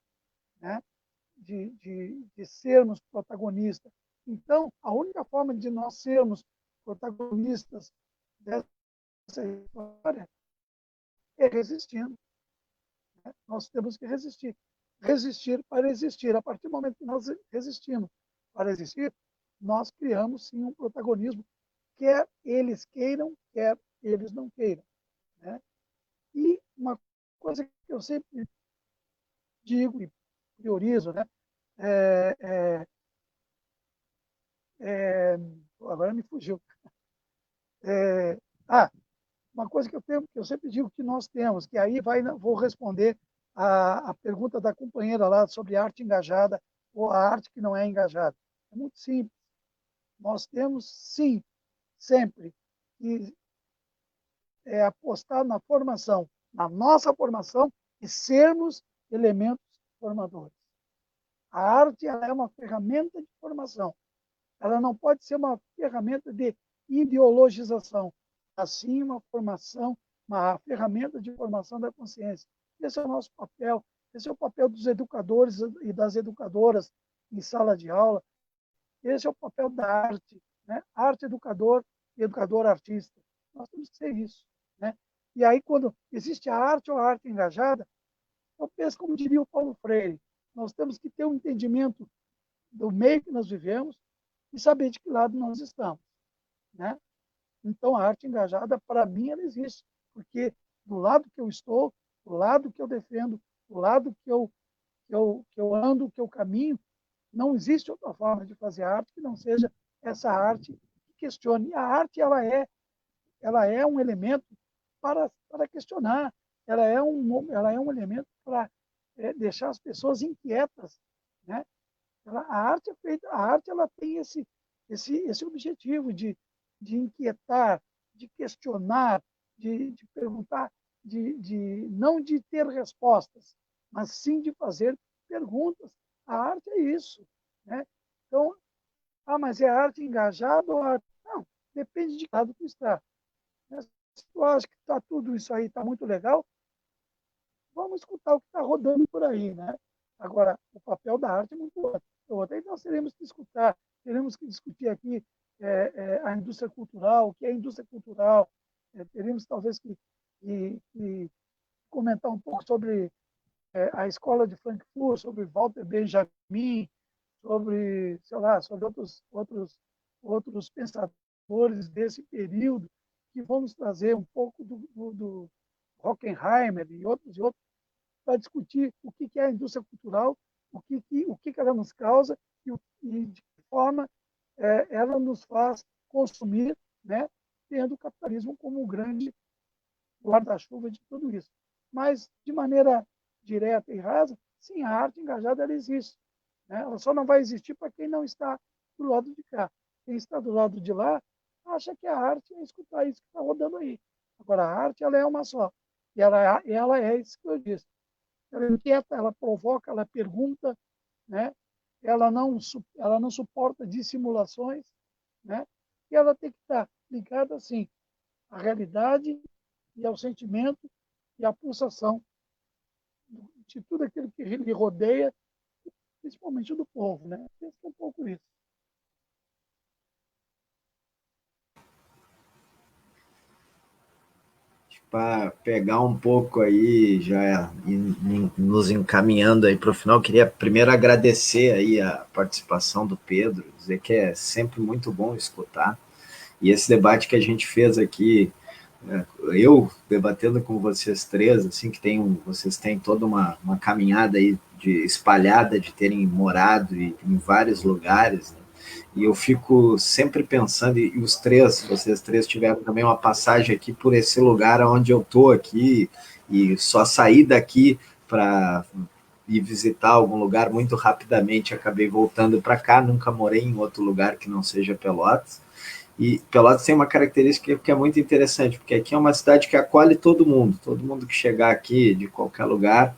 né, de sermos protagonistas. Então, a única forma de nós sermos protagonistas dessa história é resistindo. Né? Nós temos que resistir. Resistir para existir. A partir do momento que nós resistimos para existir, nós criamos, sim, um protagonismo, quer eles queiram, quer eles não queiram. Né? E uma coisa que eu sempre digo e priorizo, né? Agora me fugiu. Uma coisa que eu sempre digo que nós temos, que aí vou responder a pergunta da companheira lá sobre arte engajada ou a arte que não é engajada. É muito simples. Nós temos, sim, sempre que apostar na formação, na nossa formação e sermos elementos formadores. A arte ela é uma ferramenta de formação. Ela não pode ser uma ferramenta de ideologização, assim uma formação, uma ferramenta de formação da consciência. Esse é o nosso papel, esse é o papel dos educadores e das educadoras em sala de aula, esse é o papel da arte, né? Arte educador e educador artista. Nós temos que ser isso. Né? E aí, quando existe a arte ou a arte engajada, eu penso como diria o Paulo Freire, nós temos que ter um entendimento do meio que nós vivemos e saber de que lado nós estamos. Né? Então, a arte engajada, para mim, ela existe, porque do lado que eu estou, do lado que eu defendo, do lado que eu ando, que eu caminho, não existe outra forma de fazer arte que não seja essa arte que questione. A arte ela é um elemento para questionar, ela é um elemento para deixar as pessoas inquietas. Né? A arte é feita, a arte ela tem esse objetivo de inquietar, de questionar, de perguntar, não de ter respostas, mas sim de fazer perguntas. A arte é isso. Né? Então, mas é arte engajada ou arte? Não, depende de lado que está. Se tu acha que tudo isso aí está muito legal, vamos escutar o que está rodando por aí. Né? Agora, o papel da arte é muito outro. Aí nós teremos que discutir aqui a indústria cultural, o que é a indústria cultural, teremos talvez que comentar um pouco sobre a escola de Frankfurt, sobre Walter Benjamin, sobre, sei lá, sobre outros pensadores desse período que vão nos trazer um pouco do Horkheimer e outros, para discutir o que é a indústria cultural, o que ela nos causa e de que forma ela nos faz consumir, né, tendo o capitalismo como um grande guarda-chuva de tudo isso. Mas, de maneira direta e rasa, sim, a arte engajada ela existe. Né? Ela só não vai existir para quem não está do lado de cá. Quem está do lado de lá acha que a arte é escutar isso que está rodando aí. Agora, a arte ela é uma só. E ela é isso que eu disse. Ela inquieta, ela provoca, ela pergunta, né? Ela não suporta dissimulações, né? E ela tem que estar ligada, assim, à realidade e ao sentimento e à pulsação de tudo aquilo que lhe rodeia, principalmente do povo, né? Penso que é um pouco isso. Para pegar um pouco aí, já nos encaminhando aí para o final, queria primeiro agradecer aí a participação do Pedro, dizer que é sempre muito bom escutar, e esse debate que a gente fez aqui, eu debatendo com vocês três, assim, vocês têm toda uma caminhada aí espalhada de terem morado em vários lugares, né? E eu fico sempre pensando, e vocês três tiveram também uma passagem aqui por esse lugar onde eu estou aqui, e só saí daqui para ir visitar algum lugar muito rapidamente, acabei voltando para cá, nunca morei em outro lugar que não seja Pelotas. E Pelotas tem uma característica que é muito interessante, porque aqui é uma cidade que acolhe todo mundo que chegar aqui de qualquer lugar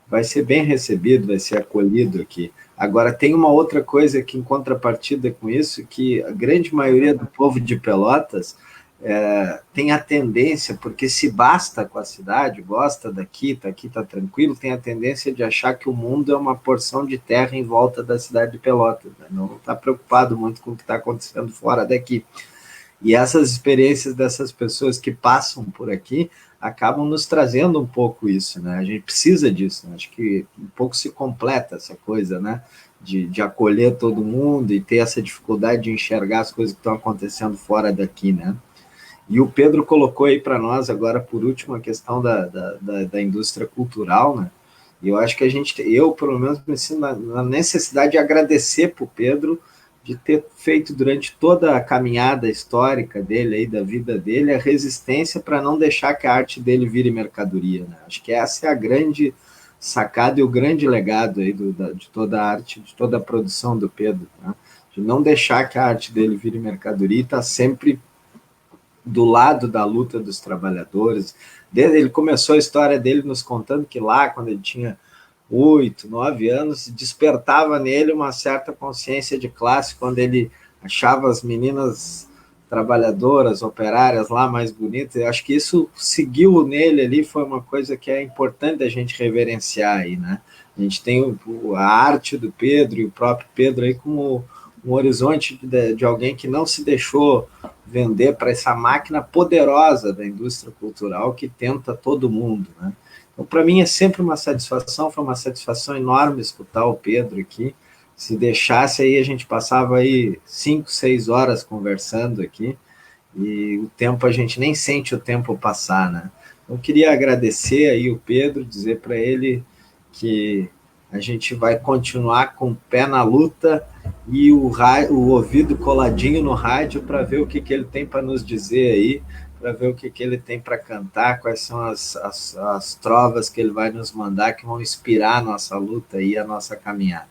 vai ser bem recebido, vai ser acolhido aqui. Agora, tem uma outra coisa que, em contrapartida com isso, que a grande maioria do povo de Pelotas tem a tendência, porque se basta com a cidade, gosta daqui, tá tranquilo, tem a tendência de achar que o mundo é uma porção de terra em volta da cidade de Pelotas, né? Não está preocupado muito com o que está acontecendo fora daqui. E essas experiências dessas pessoas que passam por aqui acabam nos trazendo um pouco isso, né? A gente precisa disso, né? Acho que um pouco se completa essa coisa, né? De acolher todo mundo e ter essa dificuldade de enxergar as coisas que estão acontecendo fora daqui, né? E o Pedro colocou aí para nós agora, por último, a questão da indústria cultural, né? E eu acho que eu pelo menos me sinto na necessidade de agradecer para o Pedro de ter feito durante toda a caminhada histórica dele, aí, da vida dele, a resistência para não deixar que a arte dele vire mercadoria, né? Acho que essa é a grande sacada e o grande legado aí de toda a arte, de toda a produção do Pedro, né? De não deixar que a arte dele vire mercadoria e estar sempre do lado da luta dos trabalhadores. Ele começou a história dele nos contando que lá, quando ele tinha 8, 9 anos, despertava nele uma certa consciência de classe, quando ele achava as meninas trabalhadoras, operárias lá mais bonitas. Eu acho que isso seguiu nele ali, foi uma coisa que é importante a gente reverenciar aí, né? A gente tem a arte do Pedro e o próprio Pedro aí como um horizonte de alguém que não se deixou vender para essa máquina poderosa da indústria cultural que tenta todo mundo, né? Então, para mim é sempre uma satisfação, foi uma satisfação enorme escutar o Pedro aqui. Se deixasse aí, a gente passava aí 5, 6 horas conversando aqui, e o tempo, a gente nem sente o tempo passar, né? Então, queria agradecer aí o Pedro, dizer para ele que a gente vai continuar com o pé na luta e o ouvido coladinho no rádio para ver o que ele tem para nos dizer aí, para ver o que ele tem para cantar, quais são as trovas que ele vai nos mandar que vão inspirar a nossa luta e a nossa caminhada.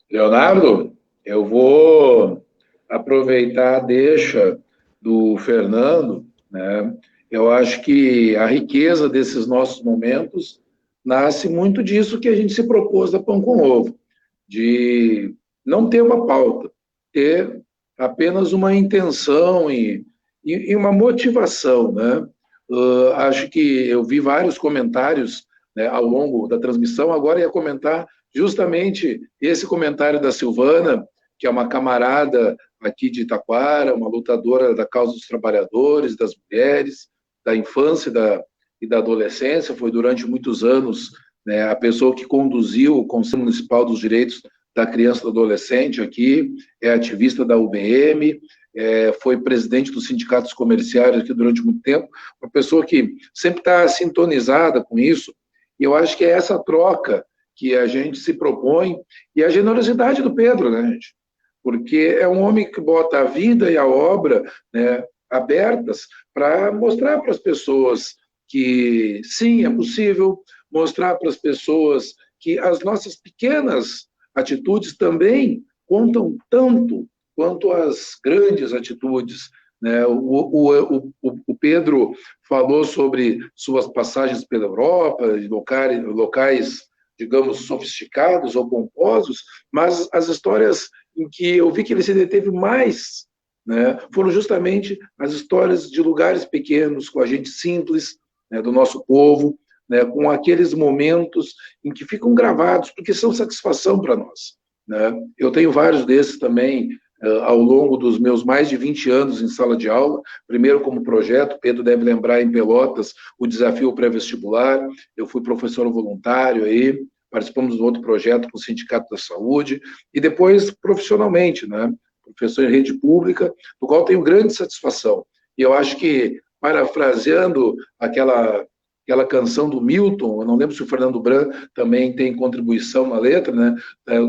Leonardo, eu vou aproveitar a deixa do Fernando, né? Eu acho que a riqueza desses nossos momentos nasce muito disso que a gente se propôs da Pão com Ovo, de não ter uma pauta, ter apenas uma intenção e uma motivação, né? Acho que eu vi vários comentários, né, ao longo da transmissão, agora ia comentar justamente esse comentário da Silvana, que é uma camarada aqui de Taquara, uma lutadora da causa dos trabalhadores, das mulheres, da infância e da adolescência, foi durante muitos anos, né, a pessoa que conduziu o Conselho Municipal dos Direitos da Criança e do Adolescente aqui, é ativista da UBM, foi presidente dos sindicatos comerciais aqui durante muito tempo, uma pessoa que sempre está sintonizada com isso, e eu acho que é essa troca que a gente se propõe, e a generosidade do Pedro, né, gente? Porque é um homem que bota a vida e a obra, né, abertas para mostrar para as pessoas que sim, é possível, mostrar para as pessoas que as nossas pequenas atitudes também contam tanto quanto as grandes atitudes, né? O Pedro falou sobre suas passagens pela Europa, locais, digamos, sofisticados ou pomposos, mas as histórias em que eu vi que ele se deteve mais, né, foram justamente as histórias de lugares pequenos, com a gente simples, né, do nosso povo, né, com aqueles momentos em que ficam gravados, porque são satisfação para nós, né? Eu tenho vários desses também, ao longo dos meus mais de 20 anos em sala de aula, primeiro como projeto, Pedro deve lembrar, em Pelotas, o desafio pré-vestibular, eu fui professor voluntário aí, participamos de outro projeto com o Sindicato da Saúde, e depois profissionalmente, né, professor em rede pública, do qual tenho grande satisfação. E eu acho que, parafraseando aquela canção do Milton, eu não lembro se o Fernando Bran também tem contribuição na letra, né?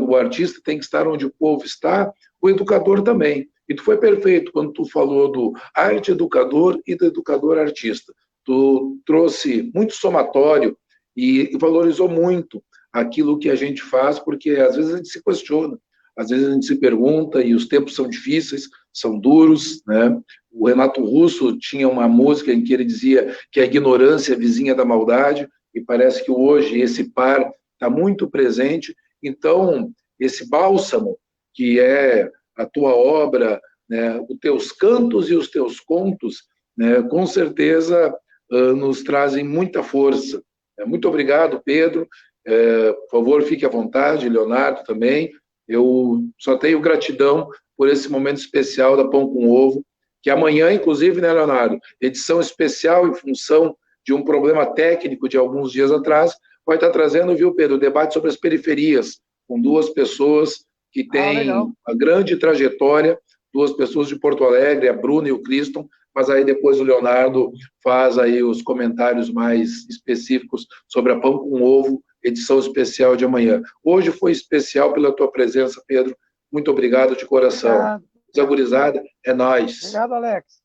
O artista tem que estar onde o povo está, o educador também. E tu foi perfeito quando tu falou do arte-educador e do educador-artista. Tu trouxe muito somatório e valorizou muito aquilo que a gente faz, porque às vezes a gente se questiona, às vezes a gente se pergunta, e os tempos são difíceis, são duros, né? O Renato Russo tinha uma música em que ele dizia que a ignorância é vizinha da maldade, e parece que hoje esse par está muito presente. Então, esse bálsamo que é a tua obra, né, os teus cantos e os teus contos, né, com certeza nos trazem muita força. Muito obrigado, Pedro. Por favor, fique à vontade, Leonardo também. Eu só tenho gratidão por esse momento especial da Pão com Ovo, que amanhã, inclusive, né, Leonardo, edição especial em função de um problema técnico de alguns dias atrás, vai estar trazendo, viu, Pedro, o debate sobre as periferias, com duas pessoas que têm uma grande trajetória, duas pessoas de Porto Alegre, a Bruna e o Criston, mas aí depois o Leonardo faz aí os comentários mais específicos sobre a Pão com Ovo, edição especial de amanhã. Hoje foi especial pela tua presença, Pedro. Muito obrigado de coração. Zé Gurizada, é nóis. Obrigado, Alex.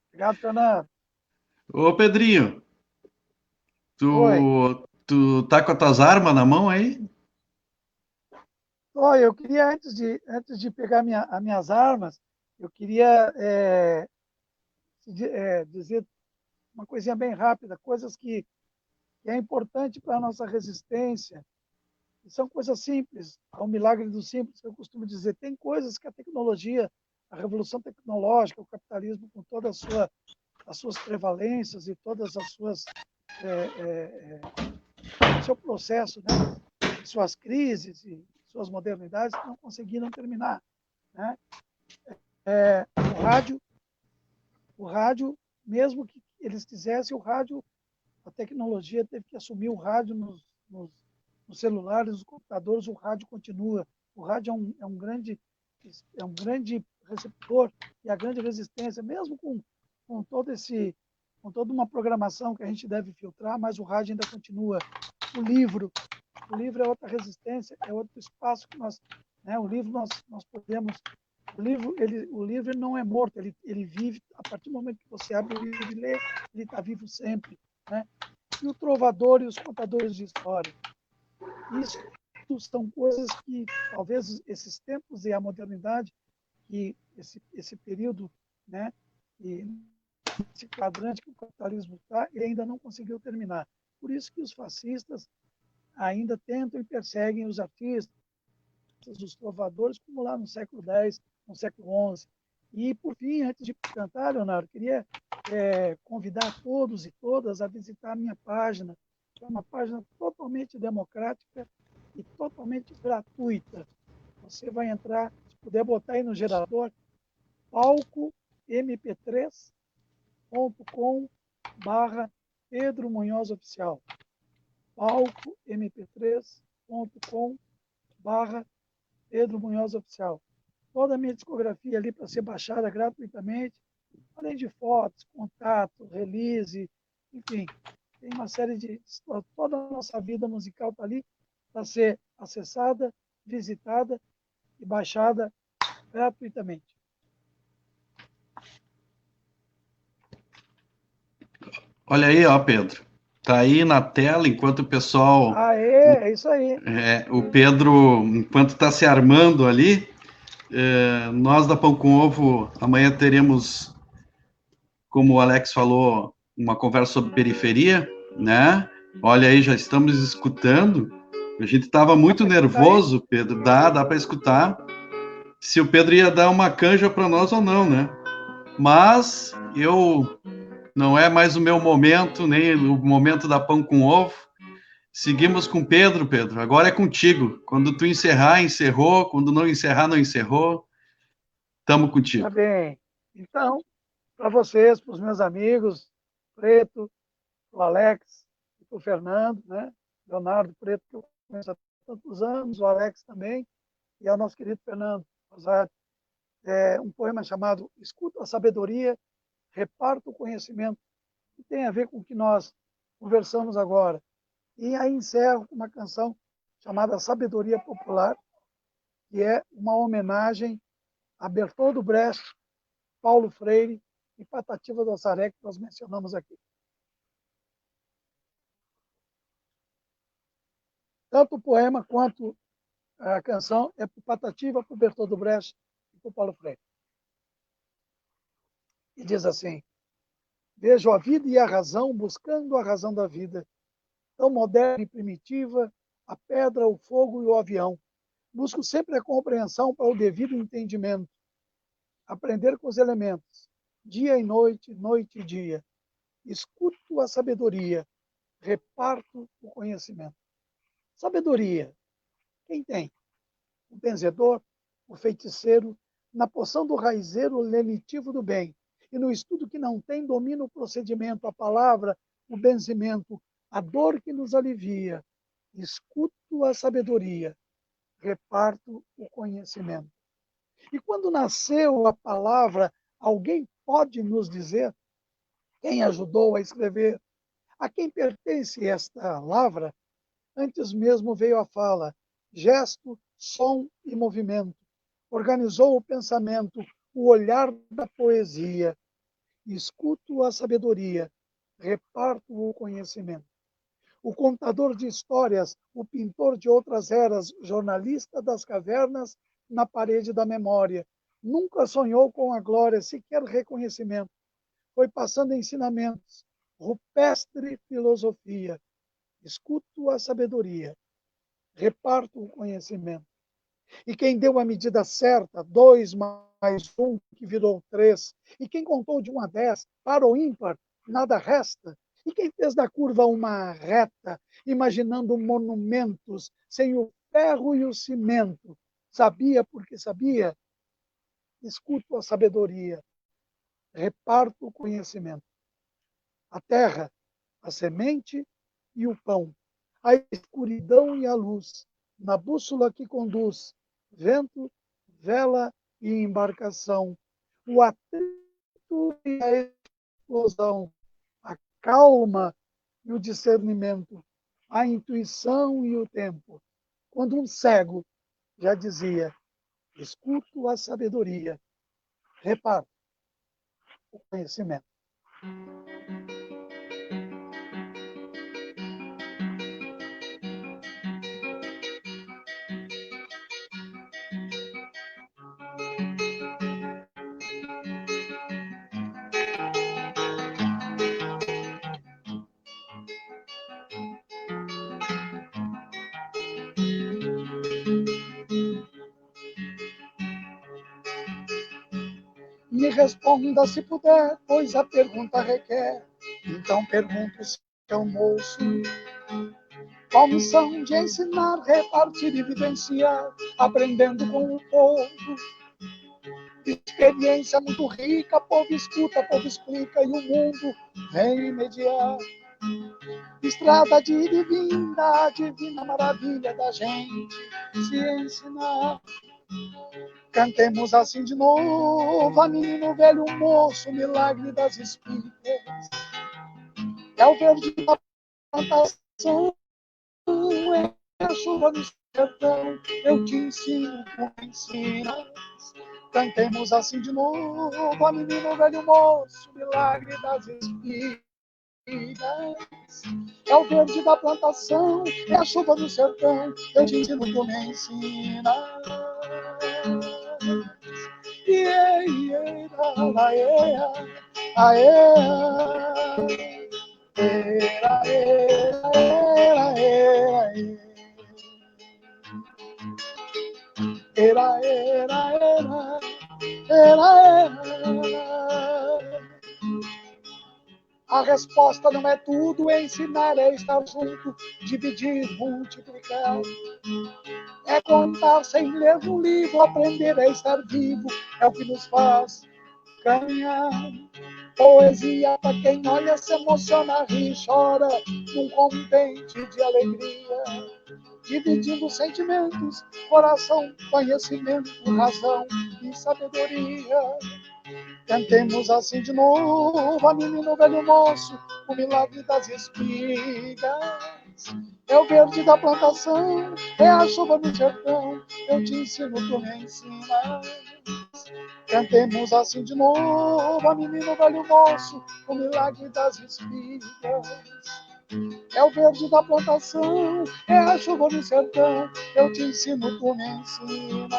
Obrigado, Fernando. Ô, Pedrinho, tu tá com as tuas armas na mão aí? Olha, eu queria, antes de pegar as minhas armas, eu queria dizer uma coisinha bem rápida, coisas que é importante para a nossa resistência, e são coisas simples, é um milagre do simples, que eu costumo dizer. Tem coisas que a tecnologia, a revolução tecnológica, o capitalismo com todas as suas prevalências e todas as suas seu processo, né? Suas crises e suas modernidades não conseguiram terminar, né? O rádio, mesmo que eles quisessem, a tecnologia teve que assumir o rádio nos celulares, nos computadores. O rádio continua. O rádio é um grande receptor e a grande resistência, mesmo com toda uma programação que a gente deve filtrar, mas o rádio ainda continua. O livro é outra resistência, é outro espaço que nós, né? O livro nós podemos. O livro não é morto, ele vive a partir do momento que você abre o livro e lê, ele está vivo sempre, né? E o trovador e os contadores de história. Isso são coisas que talvez esses tempos e a modernidade e esse período, né? E esse quadrante que o capitalismo está, ele ainda não conseguiu terminar. Por isso que os fascistas ainda tentam e perseguem os artistas, os trovadores, como lá no século X, no século XI. E, por fim, antes de cantar, Leonardo, queria convidar todos e todas a visitar a minha página, que é uma página totalmente democrática e totalmente gratuita. Você vai entrar, se puder botar aí no gerador, palcomp3.com/Pedro Munhoz Oficial. palcomp3.com/Pedro Munhoz Oficial. Toda a minha discografia ali para ser baixada gratuitamente, além de fotos, contato, release, enfim, tem uma série de... Toda a nossa vida musical está ali para ser acessada, visitada e baixada gratuitamente. Olha aí, ó, Pedro. Tá aí na tela, enquanto o pessoal... É isso aí. O Pedro, enquanto está se armando ali, nós da Pão com Ovo, amanhã teremos, como o Alex falou, uma conversa sobre periferia, né? Olha aí, já estamos escutando. A gente estava muito nervoso, Pedro. Dá para escutar. Se o Pedro ia dar uma canja para nós ou não, né? Mas não é mais o meu momento, nem o momento da Pão com Ovo. Seguimos com Pedro. Agora é contigo. Quando tu encerrar, encerrou. Quando não encerrar, não encerrou. Estamos contigo. Tá bem. Então, para vocês, para os meus amigos, Preto, o Alex e o Fernando, né? Leonardo Preto, que eu conheço há tantos anos, o Alex também, e ao nosso querido Fernando Rosário. Um poema chamado Escuta a Sabedoria, Reparta o Conhecimento, que tem a ver com o que nós conversamos agora. E aí encerro com uma canção chamada Sabedoria Popular, que é uma homenagem a Bertoldo Brecht, Paulo Freire e Patativa do Assaré, que nós mencionamos aqui. Tanto o poema quanto a canção é por Patativa, por Bertoldo Brecht e por Paulo Freire. E diz assim: vejo a vida e a razão buscando a razão da vida, tão moderna e primitiva, a pedra, o fogo e o avião. Busco sempre a compreensão para o devido entendimento. Aprender com os elementos, dia e noite, noite e dia. Escuto a sabedoria, reparto o conhecimento. Sabedoria, quem tem? O benzedor, o feiticeiro, na poção do raizeiro, o lenitivo do bem. E no estudo que não tem, domina o procedimento, a palavra, o benzimento, a dor que nos alivia. Escuto a sabedoria, reparto o conhecimento. E quando nasceu a palavra, alguém pode nos dizer quem ajudou a escrever? A quem pertence esta lavra? Antes mesmo veio a fala, gesto, som e movimento. Organizou o pensamento, o olhar da poesia. Escuto a sabedoria, reparto o conhecimento. O contador de histórias, o pintor de outras eras, jornalista das cavernas na parede da memória. Nunca sonhou com a glória, sequer reconhecimento. Foi passando ensinamentos, rupestre filosofia. Escuto a sabedoria, reparto o conhecimento. E quem deu a medida certa, 2 mais 1, que virou 3, e quem contou de 1 a 10, para o ímpar, nada resta. E quem fez da curva uma reta, imaginando monumentos, sem o ferro e o cimento, sabia porque sabia? Escuto a sabedoria, reparto o conhecimento. A terra, a semente e o pão, a escuridão e a luz, na bússola que conduz, vento, vela e embarcação, o atrito e a explosão, a calma e o discernimento, a intuição e o tempo. Quando um cego já dizia, escuto a sabedoria, reparto o conhecimento. Me responda se puder, pois a pergunta requer. Então pergunto, seu moço, qual missão de ensinar, repartir e vivenciar, aprendendo com o povo. Experiência muito rica, povo escuta, povo explica, e o mundo vem mediar. Estrada de divina, a divina maravilha da gente se ensinar. Cantemos assim de novo, a menino, velho, moço, milagre das espigas. É o verde da plantação, é a chuva no sertão, eu te ensino, tu me ensinas. Cantemos assim de novo, a menino, velho, moço, milagre das espigas. É o verde da plantação, é a chuva no sertão, eu te ensino, tu me ensinas. A resposta não é tudo, ensinar é estar junto, dividir, multiplicar. É contar sem ler um livro, aprender é estar vivo, é o que nos faz caminhar. Poesia para quem olha, se emociona, ri, chora, num contente de alegria. Dividindo sentimentos, coração, conhecimento, razão e sabedoria. Cantemos assim de novo, a menino, velho, moço, o milagre das espigas. É o verde da plantação, é a chuva no sertão, eu te ensino, tu me ensinas. Cantemos assim de novo, a menino, velho, moço, o milagre das espigas. É o verde da plantação, é a chuva no sertão, eu te ensino, tu me ensinas.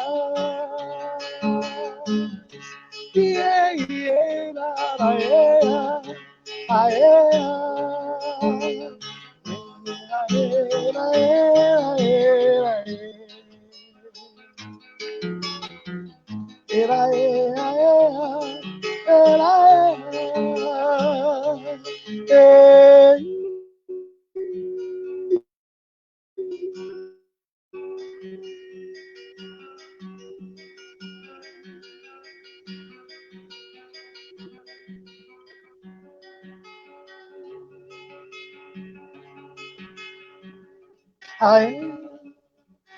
Aê,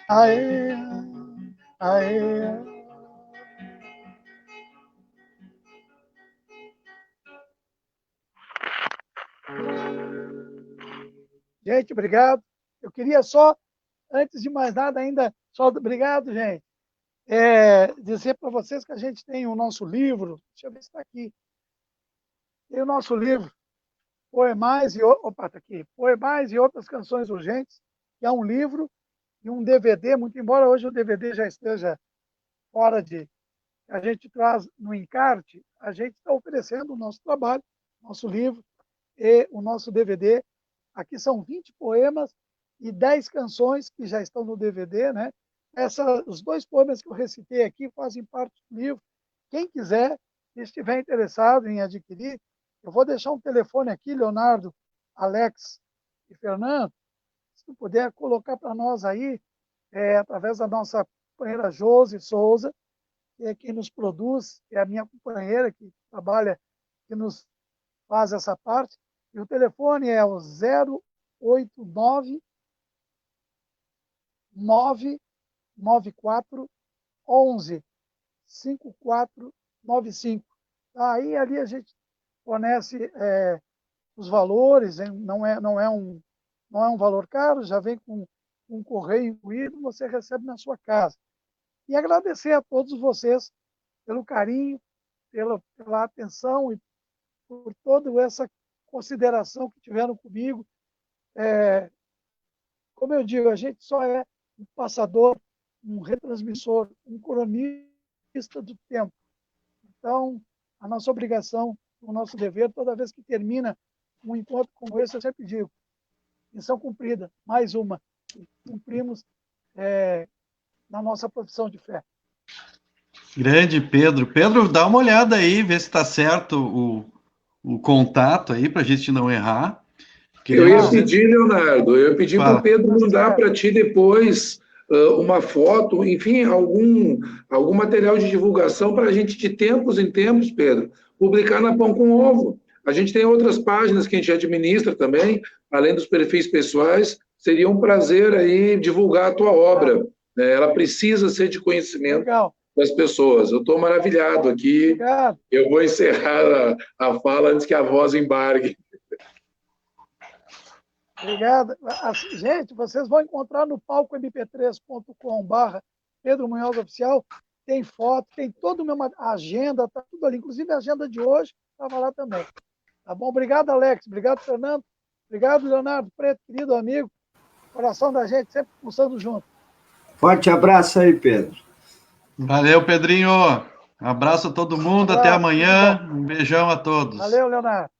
aê, aê. Gente, obrigado. Eu queria só, antes de mais nada, ainda, só obrigado, gente. Dizer para vocês que a gente tem o nosso livro, deixa eu ver se está aqui. Tem o nosso livro, Poemais opa, tá aqui. Poemais e Outras Canções Urgentes, que é um livro e um DVD, muito embora hoje o DVD já esteja fora de... A gente traz no encarte, a gente está oferecendo o nosso trabalho, nosso livro e o nosso DVD. Aqui são 20 poemas e 10 canções que já estão no DVD, né? Os 2 poemas que eu recitei aqui fazem parte do livro. Quem quiser, se estiver interessado em adquirir, eu vou deixar um telefone aqui, Leonardo, Alex e Fernando, se puder colocar para nós aí, através da nossa companheira Josi Souza, que é quem nos produz, que é a minha companheira que trabalha, que nos faz essa parte. E o telefone é o 089 994 11 5495. Aí ali a gente fornece os valores, hein? Não é um valor caro, já vem com um correio incluído, você recebe na sua casa. E agradecer a todos vocês pelo carinho, pela atenção e por toda essa consideração que tiveram comigo. Como eu digo, a gente só é um passador, um retransmissor, um cronista do tempo. Então, a nossa obrigação, o nosso dever, toda vez que termina um encontro como esse, eu sempre digo, missão cumprida, mais uma. Cumprimos na nossa profissão de fé. Grande Pedro. Pedro, dá uma olhada aí, vê se está certo o contato aí, para a gente não errar. Eu ia pedir, Leonardo, eu ia pedir para o Pedro mandar para ti depois uma foto, enfim, algum material de divulgação para a gente, de tempos em tempos, Pedro, publicar na Pão com Ovo. A gente tem outras páginas que a gente administra também, além dos perfis pessoais. Seria um prazer aí divulgar a tua obra. Né? Ela precisa ser de conhecimento das pessoas. Eu estou maravilhado aqui. Obrigado. Eu vou encerrar a fala antes que a voz embargue. Obrigado. Gente, vocês vão encontrar no palcomp3.com.br Pedro Munhoz Oficial. Tem foto, tem toda a minha agenda, tá tudo ali. Inclusive a agenda de hoje estava lá também. Tá bom? Obrigado, Alex. Obrigado, Fernando. Obrigado, Leonardo Preto, querido amigo. Coração da gente sempre pulsando junto. Forte abraço aí, Pedro. Valeu, Pedrinho. Abraço a todo mundo. Até amanhã. Um beijão a todos. Valeu, Leonardo.